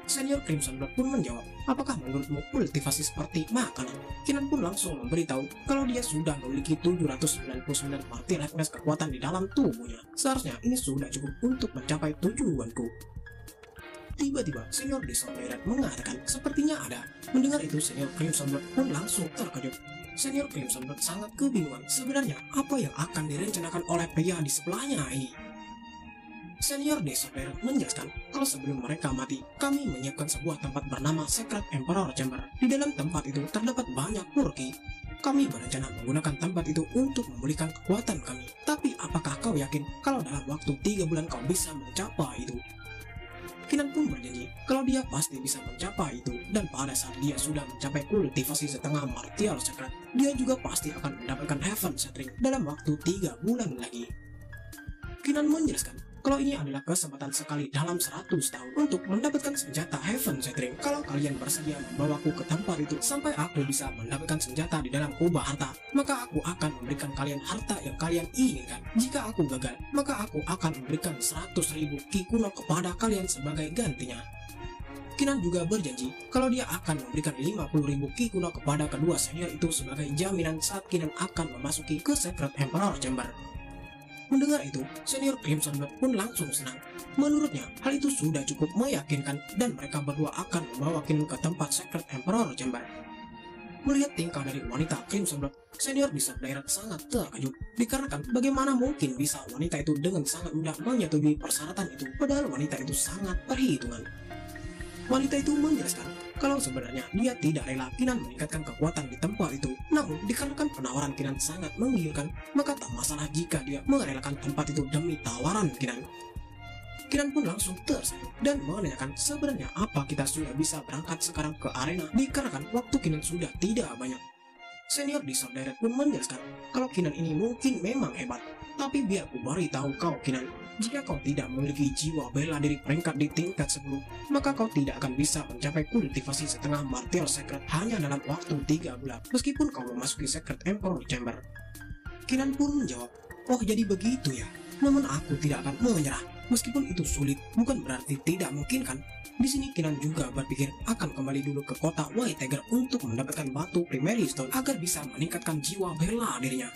Senior Crimson Blood pun menjawab, apakah menurutmu kultivasi seperti makanan? Kinan pun langsung memberitahu kalau dia sudah memiliki 799 Martial Happiness kekuatan di dalam tubuhnya. Seharusnya ini sudah cukup untuk mencapai tujuanku. Tiba-tiba Senior Disobedient mengatakan sepertinya ada. Mendengar itu Senior Crimson Blood pun langsung terkejut. Senior Crimson Blood sangat kebingungan sebenarnya apa yang akan direncanakan oleh pria di sebelahnya ini. Senior Disobedient menjelaskan kalau sebelum mereka mati, kami menyiapkan sebuah tempat bernama Secret Emperor Chamber. Di dalam tempat itu terdapat banyak purki. Kami berencana menggunakan tempat itu untuk memulihkan kekuatan kami. Tapi apakah kau yakin kalau dalam waktu 3 bulan kau bisa mencapai itu? Kinan pun berjanji kalau dia pasti bisa mencapai itu, dan pada saat dia sudah mencapai kultivasi setengah martial secret, dia juga pasti akan mendapatkan Heaven Shattering dalam waktu 3 bulan lagi. Kinan menjelaskan kalau ini adalah kesempatan sekali dalam 100 tahun untuk mendapatkan senjata Heaven Shattering. Kalau kalian bersedia membawaku ke tempat itu sampai aku bisa mendapatkan senjata di dalam kubah harta, maka aku akan memberikan kalian harta yang kalian inginkan. Jika aku gagal, maka aku akan memberikan 100.000 ki kuno kepada kalian sebagai gantinya. Kinan juga berjanji kalau dia akan memberikan 50.000 ki kuno kepada kedua senior itu sebagai jaminan saat Kinan akan memasuki ke Secret Emperor Chamber. Mendengar itu, Senior Crimson Blood pun langsung senang. Menurutnya, hal itu sudah cukup meyakinkan dan mereka berdua akan membawa Kinan ke tempat Secret Emperor Chamber. Melihat tingkah dari wanita Crimson Blood, Senior Disobedient sangat terkejut dikarenakan bagaimana mungkin bisa wanita itu dengan sangat mudah menyetujui persyaratan itu, padahal wanita itu sangat perhitungan. Wanita itu menjelaskan kalau sebenarnya dia tidak rela Kinan meningkatkan kekuatan di tempat itu. Namun dikarenakan penawaran Kinan sangat menggiurkan, maka tak masalah jika dia merelakan tempat itu demi tawaran Kinan. Kinan pun langsung tersenyum dan menanyakan sebenarnya apa kita sudah bisa berangkat sekarang ke arena dikarenakan waktu Kinan sudah tidak banyak. Senior Disobedient pun menjelaskan kalau Kinan ini mungkin memang hebat, tapi biar ku beritahu kau Kinan, jika kau tidak memiliki jiwa bela diri peringkat di tingkat 10, maka kau tidak akan bisa mencapai kultivasi setengah martial secret hanya dalam waktu 3 bulan, meskipun kau memasuki Secret Emperor Chamber. Kinan pun menjawab, oh jadi begitu ya, namun aku tidak akan menyerah, meskipun itu sulit, bukan berarti tidak mungkin kan. Di sini Kinan juga berpikir akan kembali dulu ke kota White Tiger untuk mendapatkan batu Primary Stone agar bisa meningkatkan jiwa bela dirinya.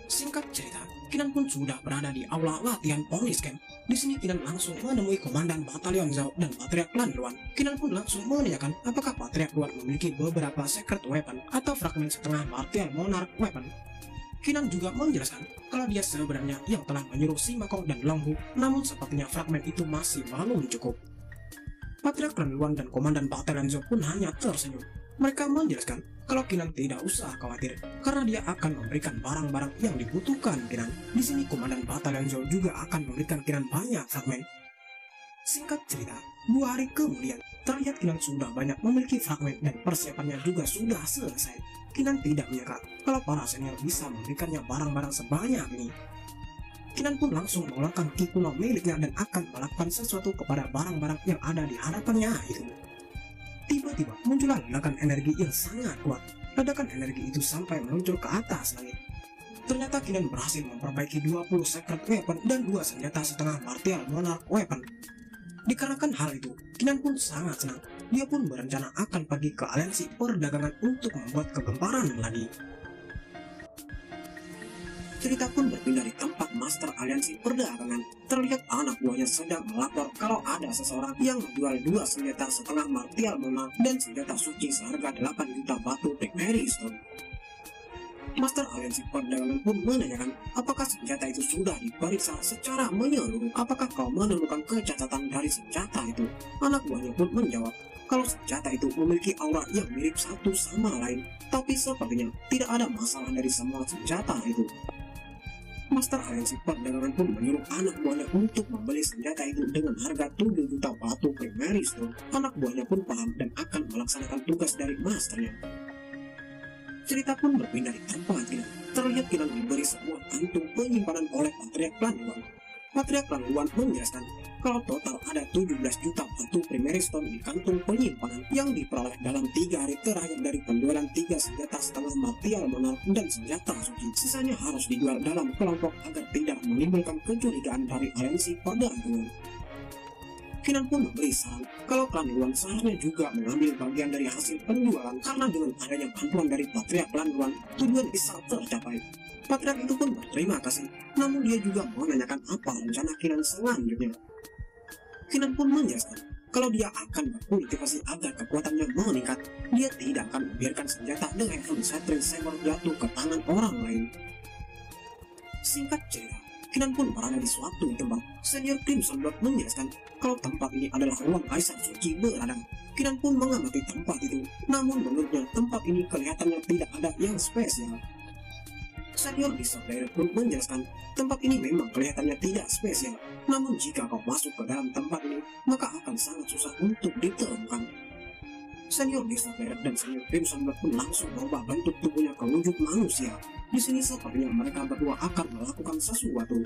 Singkat cerita, Kinan pun sudah berada di aula latihan Police Camp. Di sini Kinan langsung menemui Komandan Batalion Zhao dan Patriarch Clan Luan. Kinan pun langsung menanyakan apakah Patriarch Luan memiliki beberapa secret weapon atau fragmen setengah martial monarch weapon. Kinan juga menjelaskan kalau dia sebenarnya yang telah menyuruh Simakong dan Longhu, namun sepertinya fragmen itu masih belum cukup. Patriarch Clan Luan dan Komandan Batalion Zhao pun hanya tersenyum. Mereka menjelaskan kalau Kinan tidak usah khawatir karena dia akan memberikan barang-barang yang dibutuhkan Kinan. Di sini Komandan Batalion Zhao juga akan memberikan Kinan banyak fragmen. Singkat cerita, 2 hari kemudian terlihat Kinan sudah banyak memiliki fragmen dan persiapannya juga sudah selesai. Kinan tidak menyangka kalau para senior bisa memberikannya barang-barang sebanyak ini. Kinan pun langsung mengeluarkan ki kuno miliknya dan akan melakukan sesuatu kepada barang-barang yang ada di hadapannya itu. Tiba-tiba muncullah ledakan energi yang sangat kuat. Ledakan energi itu sampai meluncur ke atas langit. Ternyata Kinan berhasil memperbaiki 20 secret weapon dan 2 senjata setengah martial monarch weapon. Dikarenakan hal itu, Kinan pun sangat senang. Dia pun berencana akan pergi ke aliansi perdagangan untuk membuat kegemparan lagi. Cerita pun berpindah di tempat Master Aliansi Perdagangan. Terlihat anak buahnya sedang melapor kalau ada seseorang yang menjual 2 senjata setengah martial monarch dan senjata suci seharga 8 juta batu Primary Stone. Master Aliansi Perdagangan pun menanyakan apakah senjata itu sudah diperiksa secara menyeluruh. Apakah kau menemukan kecacatan dari senjata itu? Anak buahnya pun menjawab kalau senjata itu memiliki aura yang mirip satu sama lain, tapi sepertinya tidak ada masalah dari semua senjata itu. Master Aliansi Perdagangan pun menyuruh anak buahnya untuk membeli senjata itu dengan harga 7 juta batu Primary Stone. Anak buahnya pun paham dan akan melaksanakan tugas dari masternya. Cerita pun berpindah di tempat Kinan. Terlihat Kinan diberi sebuah kantung penyimpanan oleh Patriarch Clan Luan. Patriarch Clan Luan menjelaskan kalau total ada 17 juta batu Primary Stone di kantung penyimpanan yang diperoleh dalam 3 hari terakhir dari penjualan 3 senjata setengah martial monarch dan senjata suci. Sisanya harus dijual dalam kelompok agar tidak menimbulkan kecurigaan dari aliansi perdagangan. Kinan pun memberi saran kalau klan Luan seharusnya juga mengambil bagian dari hasil penjualan karena dengan adanya bantuan dari Patriark klan Luan, tujuan Isal tercapai. Patriark itu pun berterima kasih, namun dia juga menanyakan apa rencana Kinan selanjutnya. Kinan pun menjelaskan kalau dia akan berkultivasi agar kekuatannya meningkat, dia tidak akan membiarkan senjata The Heaven Shattered Saber jatuh ke tangan orang lain. Singkat cerita, Kinan pun berada di suatu tempat. Senior Crimson Blood menjelaskan kalau tempat ini adalah ruang Kaisar Suci berada. Kinan pun mengamati tempat itu, namun menurutnya tempat ini kelihatannya tidak ada yang spesial. Senior Bishop Direct pun menjelaskan tempat ini memang kelihatannya tidak spesial, namun jika kau masuk ke dalam tempat ini, maka akan sangat susah untuk ditemukan. Senior Bishop Direct dan Senior Crimson Blood pun langsung merubah bentuk tubuhnya ke wujud manusia. Di sini sepertinya mereka berdua akan melakukan sesuatu.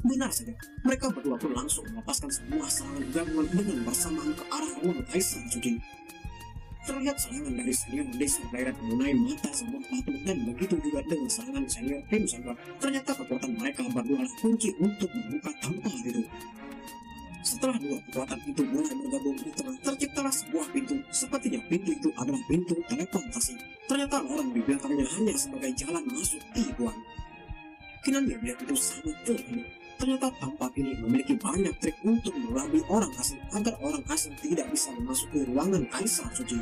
Benar saja, mereka berdua pun langsung melepaskan semua serangan gabungan dengan bersamaan ke arah ruang Kaisar Suci. Terlihat serangan dari Senior Bishop Direct mengenai mata sebuah patung, dan begitu juga dengan serangan Senior Crimson Blood. Ternyata kekuatan mereka berdua adalah kunci untuk membuka tempat itu. Setelah dua kekuatan itu mulai bergabung di tengah, terciptalah sebuah pintu. Sepertinya pintu itu adalah pintu teleportasi. Ternyata lorong di belakangnya hanya sebagai jalan masuk tipuan. Kinan melihat itu sangat terkejut. Ternyata tempat ini memiliki banyak trik untuk mengelabui orang asing agar orang asing tidak bisa memasuki ruangan Kaisar Suci.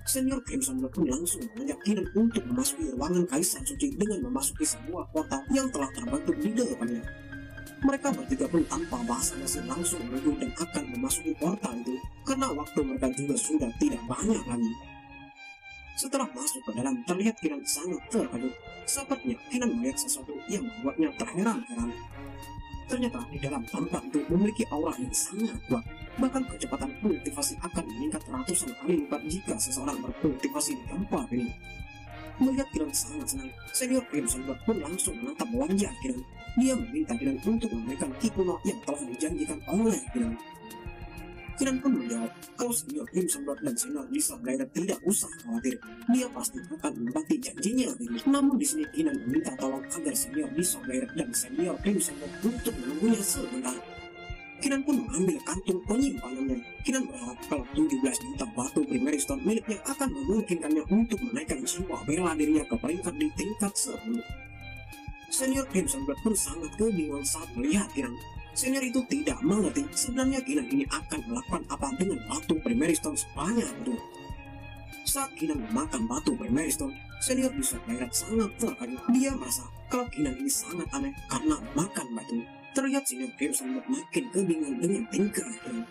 Senior Crimson Blood pun langsung mengajak Kinan untuk memasuki ruangan Kaisar Suci dengan memasuki sebuah portal yang telah terbentuk di depannya. Mereka bertiga pun tanpa basa-basi langsung menuju dan akan memasuki portal itu karena waktu mereka juga sudah tidak banyak lagi. Setelah masuk ke dalam, terlihat Kinan sangat terkejut. Sepertinya Kinan melihat sesuatu yang membuatnya terheran-heran. Ternyata di dalam tempat itu memiliki aura yang sangat kuat. Bahkan kecepatan kultivasi akan meningkat ratusan kali lipat jika seseorang berkultivasi di tempat ini. Melihat Kinan sangat senang, Senior Crimson Blood pun langsung menatap wajah Kinan. Dia meminta Kinan untuk memberikan ki kuno yang telah dijanjikan oleh Kinan. Kinan pun menjawab kalau Senior Crimson Blood dan Senior Bishop Direct tidak usah khawatir, dia pasti akan menepati janjinya ini. Namun di sini Kinan meminta tolong agar Senior Bishop Direct dan Senior Crimson Blood untuk menunggunya sebentar. Kinan pun mengambil kantung penyimpanannya. Kinan berharap kalau 17 juta batu Primary Stone miliknya akan memungkinkannya untuk menaikkan jiwa bela dirinya ke peringkat di tingkat 10. Senior Crimson Blood pun sangat kebingungan saat melihat Kinan. Senior itu tidak mengerti sebenarnya Kinan ini akan melakukan apa dengan batu Primary Stone sebanyak itu. Saat Kinan memakan batu Primary Stone, Senior Bishop Direct sangat terkejut. Dia merasa kalau Kinan ini sangat aneh karena makan batu. Terlihat Senior Crimson Blood makin kebingungan dengan tingkah Kinan.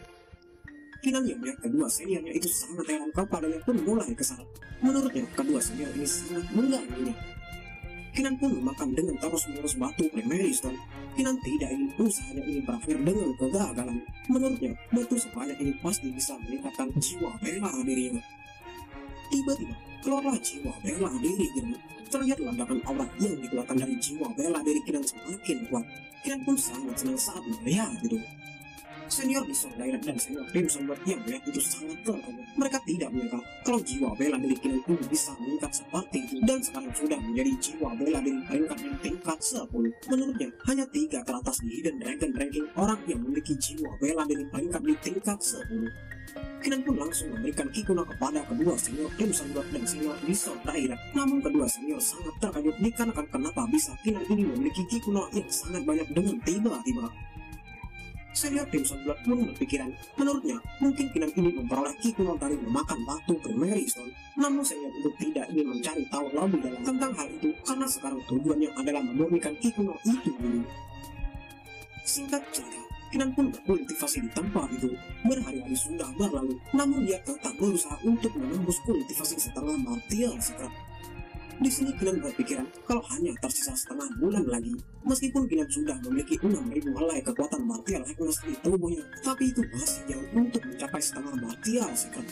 Kinan yang melihat kedua seniornya itu sangat heran kepadanya pun mulai kesal. Menurutnya kedua senior ini sangat mengganggunya. Kinan pun memakan dengan terus-menerus batu Primary Stone. Kinan tidak ingin usahanya ini berakhir dengan kegagalan. Menurutnya batu sebanyak ini pasti bisa meningkatkan jiwa bela dirinya. Tiba-tiba keluarlah jiwa bela diri Kinan. Terlihat ledakan aura yang dikeluarkan dari jiwa bela diri Kinan semakin kuat. Kinan pun sangat senang saat melihat itu. Senior Bishop Direct dan Senior Crimson Blood yang melihat itu sangat terkejut. Mereka tidak menyangka kalau jiwa bela diri Kinan pun bisa meningkat seperti itu, dan sekarang sudah menjadi jiwa bela diri peringkat di tingkat 10. Menurutnya hanya 3 teratas di Hidden Dragon ranking orang yang memiliki jiwa bela diri peringkat di tingkat 10. Kinan pun langsung memberikan ki kuno kepada kedua Senior Crimson Blood dan Senior Bishop Direct. Namun kedua senior sangat terkejut dikarenakan kenapa bisa Kinan ini memiliki ki kuno yang sangat banyak dengan tiba-tiba. Senior Crimson Blood pun berpikiran, menurutnya mungkin Kinan ini memperoleh ki kuno dari memakan batu Primary Stone. Namun senior itu tidak ingin mencari tahu lebih dalam tentang hal itu karena sekarang tujuannya adalah memurnikan ki kuno itu dulu. Singkat cerita, Kinan pun berkultivasi di tempat itu. Berhari-hari sudah berlalu, namun dia tetap berusaha untuk menembus kultivasi setengah martial secret. Di sini Kinan berpikiran kalau hanya tersisa setengah bulan lagi. Meskipun Kinan sudah memiliki 6.000 helai kekuatan martial Agnes di tubuhnya, tapi itu masih jauh untuk mencapai setengah martial secret.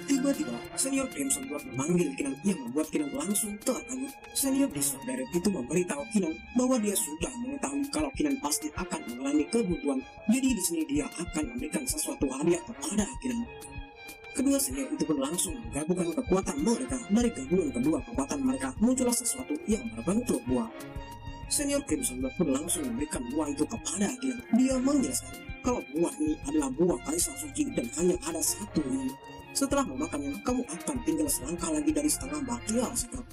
Tiba-tiba, Senior Crimson Blood memanggil Kinan yang membuat Kinan langsung terkejut. Senior Bishop Direct itu memberitahu Kinan bahwa dia sudah mengetahui kalau Kinan pasti akan mengalami kebutuhan. Jadi di sini dia akan memberikan sesuatu hadiah kepada Kinan. Kedua senior itu pun langsung menggabungkan kekuatan mereka. Dari gabungan kedua kekuatan mereka muncullah sesuatu yang berbentuk buah. Senior Crimson Blood pun langsung memberikan buah itu kepada Kinan. Dia menjelaskan kalau buah ini adalah buah kaisar suci dan hanya ada satu ini. Setelah memakannya, kamu akan tinggal selangkah lagi dari setengah martial sikap.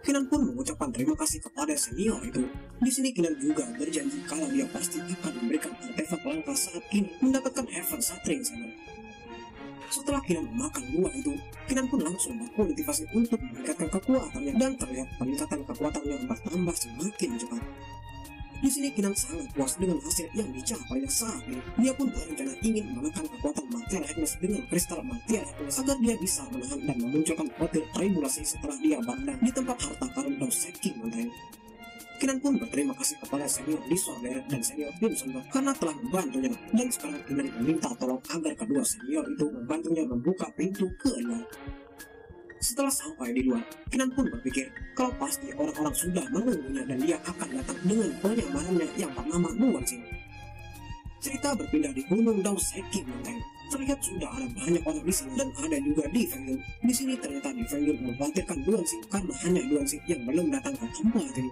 Kinan pun mengucapkan terima kasih kepada senior itu. Di sini Kinan juga berjanji kalau dia pasti akan memberikan artefak langka saat Kinan mendapatkan Heaven Shattering Saber. Setelah Kinan memakan buah itu, Kinan pun langsung berkultivasi untuk meningkatkan kekuatannya dan terlihat peningkatan kekuatannya bertambah semakin cepat. Di sini Kinan sangat puas dengan hasil yang dicapainya saat ini. Dia pun berencana ingin menekan kekuatan Martial Agnes dengan kristal Martial Agnes agar dia bisa menahan dan memunculkan petir tribulasi setelah dia berada di tempat harta karun Doseki Mountain. Kinan pun berterima kasih kepada senior Disorder dan senior Vincent karena telah membantunya, dan sekarang Kinan meminta tolong agar kedua senior itu membantunya membuka pintu ke luar. Setelah sampai di luar, Kinan pun berpikir kalau pasti orang-orang sudah menunggunya dan dia akan datang dengan penyamarannya yang bernama Duanxing. Cerita berpindah di Gunung Doseki Mountain. Terlihat sudah ada banyak orang di sini dan ada juga di Fengyun. Di sini ternyata di Fengyun mengkhawatirkan Duanxing karena hanya Duanxing yang belum datang ke tempat ini.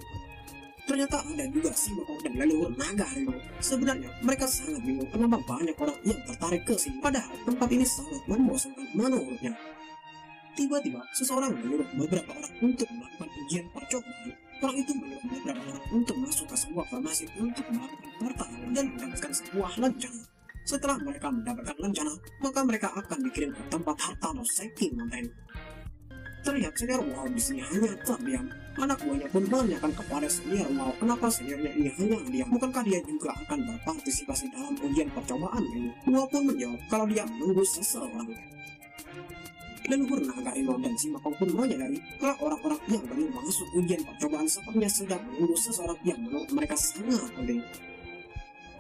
Ternyata ada juga Shimako dan leluhur naga harimau. Sebenarnya mereka sangat bingung kenapa banyak orang yang tertarik ke sini, padahal tempat ini sangat membosankan menurutnya. Tiba-tiba, seseorang menyuruh beberapa orang untuk melakukan ujian percobaan. Orang itu menyuruh beberapa orang untuk masuk ke sebuah formasi untuk melakukan pertahanan dan mendapatkan sebuah lencana. Setelah mereka mendapatkan lencana, maka mereka akan dikirim ke tempat harta Doseki Mountain. Terlihat senior Wow di sini hanya terdiam. Anak buahnya pun menanyakan kepada senior Wow kenapa seniornya ini hanya diam. Bukankah dia juga akan berpartisipasi dalam ujian percobaan ini? Wow pun menjawab kalau dia menunggu seseorang. Leluhur naga harimau dan Shimako pun menyadari kalau orang-orang yang belum masuk ujian percobaan sepertinya sedang menunggu seseorang yang menurut mereka sangat penting.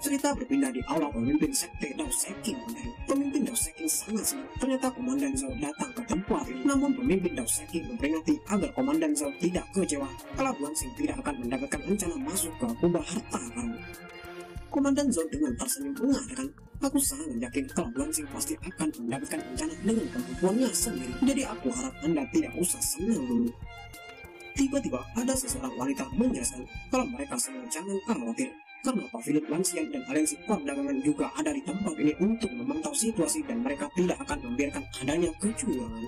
Cerita berpindah di aula pemimpin sekte Doseki Mountain. Pemimpin Doseki sangat senang ternyata Komandan Zhao datang ke tempat ini. Namun pemimpin Doseki memperingati agar Komandan Zhao tidak kecewa kalau Duanxing tidak akan mendapatkan rencana masuk ke kubah harta karun. Komandan Zhao dengan tersenyum mengatakan, aku sangat yakin kalau Duanxing pasti akan mendapatkan rencana dengan kemampuannya sendiri. Jadi aku harap Anda tidak usah senang dulu. Tiba-tiba ada seseorang wanita menjelaskan kalau mereka semua jangan khawatir, karena pavilion lansia dan aliansi perdagangan juga ada di tempat ini untuk memantau situasi dan mereka tidak akan membiarkan adanya kecurangan.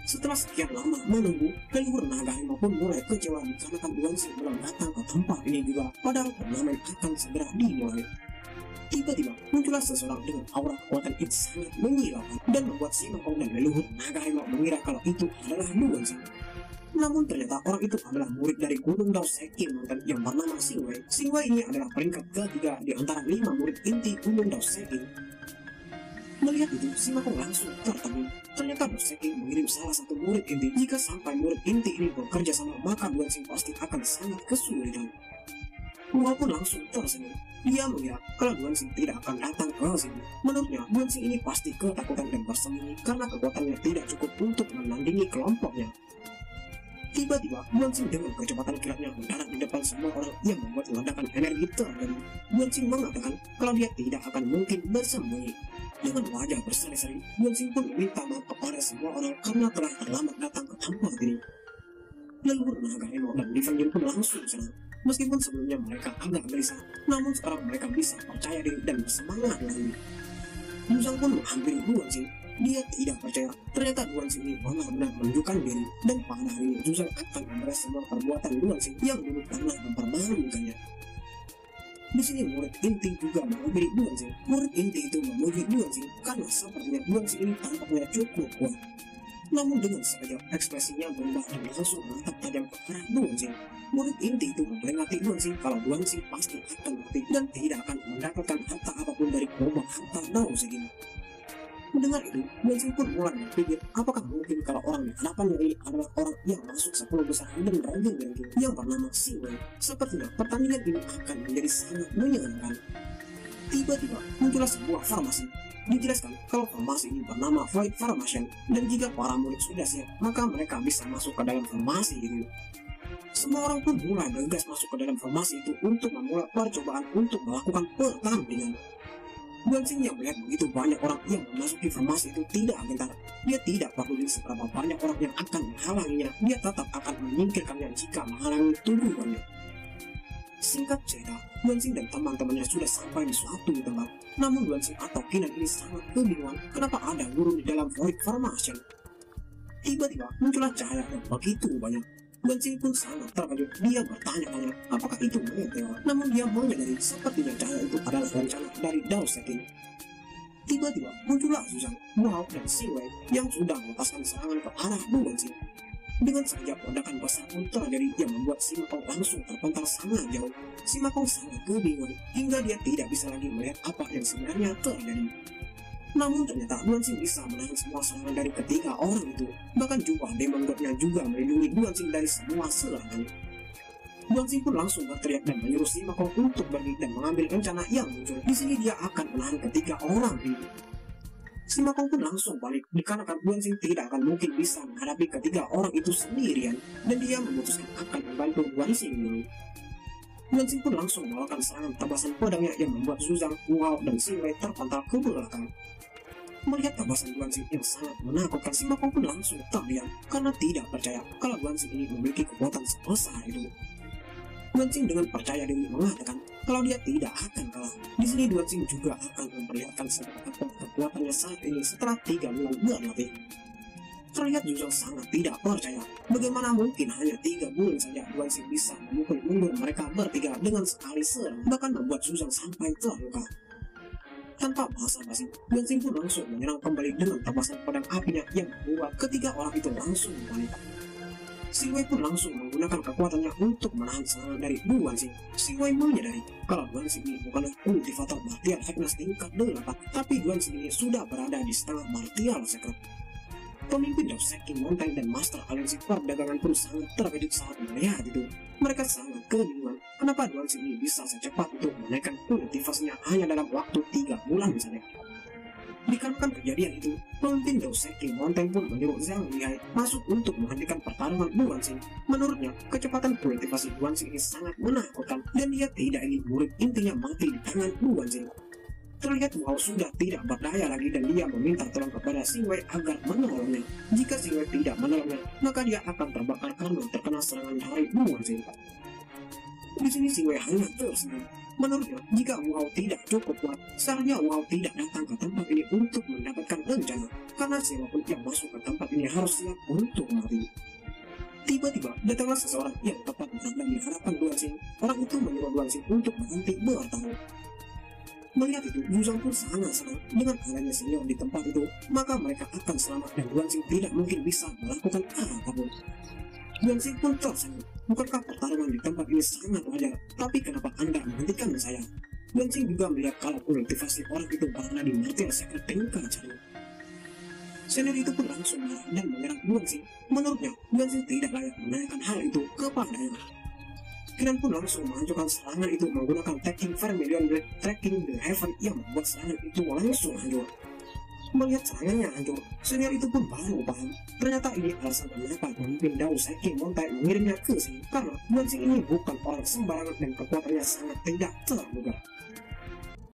Setelah sekian lama menunggu, leluhur naga harimau pun mulai kecewa dikarenakan Duanxing belum datang ke tempat ini juga, padahal turnamen akan segera dimulai. Tiba-tiba muncullah seseorang dengan aura kekuatan yang sangat menggilaukan dan membuat Shimako dan leluhur naga harimau mengira kalau itu adalah Duanxing. Namun ternyata orang itu adalah murid dari Gunung Doseki Mountain yang bernama Xingwei. Xingwei ini adalah peringkat ketiga di antara 5 murid inti Gunung Doseki. Melihat itu, Shimako langsung tertegun. Ternyata Doseki mengirim salah satu murid inti. Jika sampai murid inti ini bekerja sama, maka Duanxing pasti akan sangat kesulitan. Ua pun langsung tersenyum. Dia mengira kalau Duanxing tidak akan datang ke sini. Menurutnya, Duanxing ini pasti ketakutan dan bersembunyi karena kekuatannya tidak cukup untuk menandingi kelompoknya. Tiba-tiba, Duanxing dengan kecepatan kilatnya mendarat di depan semua orang yang membuat ledakan energi terjadi. Duanxing mengatakan kalau dia tidak akan mungkin bersembunyi. Dengan wajah berseri-seri, Duanxing pun meminta maaf kepada semua orang karena telah terlambat datang ke tempat ini. Leluhur naga harimau dan Li Fengyun pun langsung senang. Meskipun sebelumnya mereka agak gelisah, namun sekarang mereka bisa percaya diri dan bersemangat lagi. Yuzhang pun menghampiri Duanxing. Dia tidak percaya ternyata Duanxing ini benar-benar menunjukkan diri, dan pada hari ini Yuzhang akan membalas semua perbuatan Duanxing yang dulu pernah mempermalukannya. Di sini murid inti juga menghampiri Duanxing. Murid inti itu memuji Duanxing karena sepertinya Duanxing ini tampaknya cukup kuat. Namun dengan sekejap ekspresinya berubah dan langsung menatap tajam ke arah Duanxing. Murid inti itu memperingati Duanxing kalau Duanxing pasti akan mati dan tidak akan mendapatkan harta apapun dari kubah harta Doseki. Mendengar itu, Duanxing pun mulai berpikir apakah mungkin kalau orang di hadapannya ini adalah orang yang masuk 10 besar hidden dragon ranking yang bernama Xingwei. Sepertinya pertandingan ini akan menjadi sangat menyenangkan. Tiba-tiba muncullah sebuah farmasi. Dijelaskan kalau formasi ini bernama Void Formation, dan jika para murid sudah siap, maka mereka bisa masuk ke dalam formasi itu. Semua orang pun mulai bergegas masuk ke dalam formasi itu untuk memulai percobaan untuk melakukan pertandingan. Duanxing yang melihat begitu banyak orang yang memasuki formasi itu tidak gentar. Dia tidak peduli seberapa banyak orang yang akan menghalanginya, dia tetap akan menyingkirkannya jika menghalangi tujuannya. Singkat cerita, Duansing dan teman-temannya sudah sampai di suatu tempat. Namun Duansing atau Kinan ini sangat kebingungan kenapa ada guru di dalam void formation. Tiba-tiba muncullah cahaya yang begitu banyak. Duansing pun sangat terkejut. Dia bertanya-tanya apakah itu meteor. Namun dia menyadari sepertinya cahaya itu adalah rencana dari Dao Seking. Tiba-tiba muncullah Zuzang, Wow, dan Xingwei yang sudah melepaskan serangan ke arah Duansing. Dengan saja ledakan besar pun terjadi yang membuat si Makong langsung terpental sangat jauh. Si Makong sangat kebingungan hingga dia tidak bisa lagi melihat apa yang sebenarnya terjadi. Namun ternyata Duansing bisa menahan semua serangan dari ketiga orang itu. Bahkan jubah Demon God-nya juga melindungi Duansing dari semua serangan. Duansing pun langsung berteriak dan menyuruh si Makong untuk pergi dan mengambil rencana yang muncul. Di sini dia akan menahan ketiga orang ini. Si Makong pun langsung balik dikarenakan Duansing tidak akan mungkin bisa menghadapi ketiga orang itu sendirian dan dia memutuskan akan membantu Duansing dulu. Duansing pun langsung melakukan serangan tabasan pedangnya yang membuat Zuzang, Wow, dan Xingwei terpental ke belakang. Melihat tabasan Duansing yang sangat menakutkan, si Makong pun langsung terdiam karena tidak percaya kalau Duansing ini memiliki kekuatan sebesar itu. Duansing dengan percaya diri mengatakan kalau dia tidak akan kalah. Di sini Duansing juga akan memperlihatkan seberapa kekuatannya saat ini setelah 3 bulan berlatih. Terlihat Zuzang sangat tidak percaya. Bagaimana mungkin hanya 3 bulan saja Duansing bisa memukul mundur mereka bertiga dengan sekali serang, bahkan membuat Zuzang sampai terluka. Tanpa basa-basi, Duansing pun langsung menyerang kembali dengan tabasan pedang apinya yang membuat ketiga orang itu langsung balik. Xingwei pun langsung menggunakan kekuatannya untuk menahan serangan dari Duansing. Xingwei menyadari kalau Duansing ini bukanlah kultivator martial Heknas tingkat 8, tapi Duansing ini sudah berada di setengah martial secret. Pemimpin Dao Seking Mountain dan Master Aliansi Perdagangan pun sangat terkejut saat melihat itu. Mereka sangat kebingungan kenapa Duansing ini bisa secepat itu menaikkan kultivasinya hanya dalam waktu 3 bulan saja. Dikarenakan kejadian itu, pemimpin Dao Seking Mountain pun menyuruh Zhang Lihai masuk untuk menghentikan pertarungan Duansing. Menurutnya, kecepatan kultivasi Duansing ini sangat menakutkan dan dia tidak ingin murid intinya mati di tangan Duansing. Terlihat Wow sudah tidak berdaya lagi dan dia meminta tolong kepada Xingwei agar menolongnya. Jika Xingwei tidak menolongnya, maka dia akan terbakar karena terkena serangan dari Duansing. Di sini Xingwei hanya tersenyum. Menurutnya, jika Wow tidak cukup kuat, seharusnya Wow tidak datang ke tempat ini untuk mendapatkan rencana, karena siapapun yang masuk ke tempat ini harus siap untuk mati. Tiba-tiba, datanglah seseorang yang tepat berada di hadapan Duansing. Orang itu menyuruh Duansing untuk berhenti bertarung. Melihat itu, Zuzang pun sangat senang dengan adanya senior di tempat itu, maka mereka akan selamat dan Duansing tidak mungkin bisa melakukan apapun. Duansing pun tersenyum. Bukankah pertarungan di tempat ini sangat wajar? Tapi kenapa Anda menghentikan saya? Duansing juga melihat kalau kultivasi orang itu berada di martial secret tingkat 1. Senior itu pun langsung marah dan menyerang Duansing. Menurutnya, Duansing tidak layak menaikkan hal itu kepadanya. Kinan pun langsung menghancurkan serangan itu menggunakan Taking Vermilion Blade Tracking the Heaven yang membuat serangan itu langsung hancur. Melihat serangannya hancur, senior itu pun baru paham. Ternyata ini alasan kenapa pemimpin Dao Seking Mountain mengirimnya ke sini, karena Duansing ini bukan orang sembarangan dan kekuatannya sangat tidak terduga.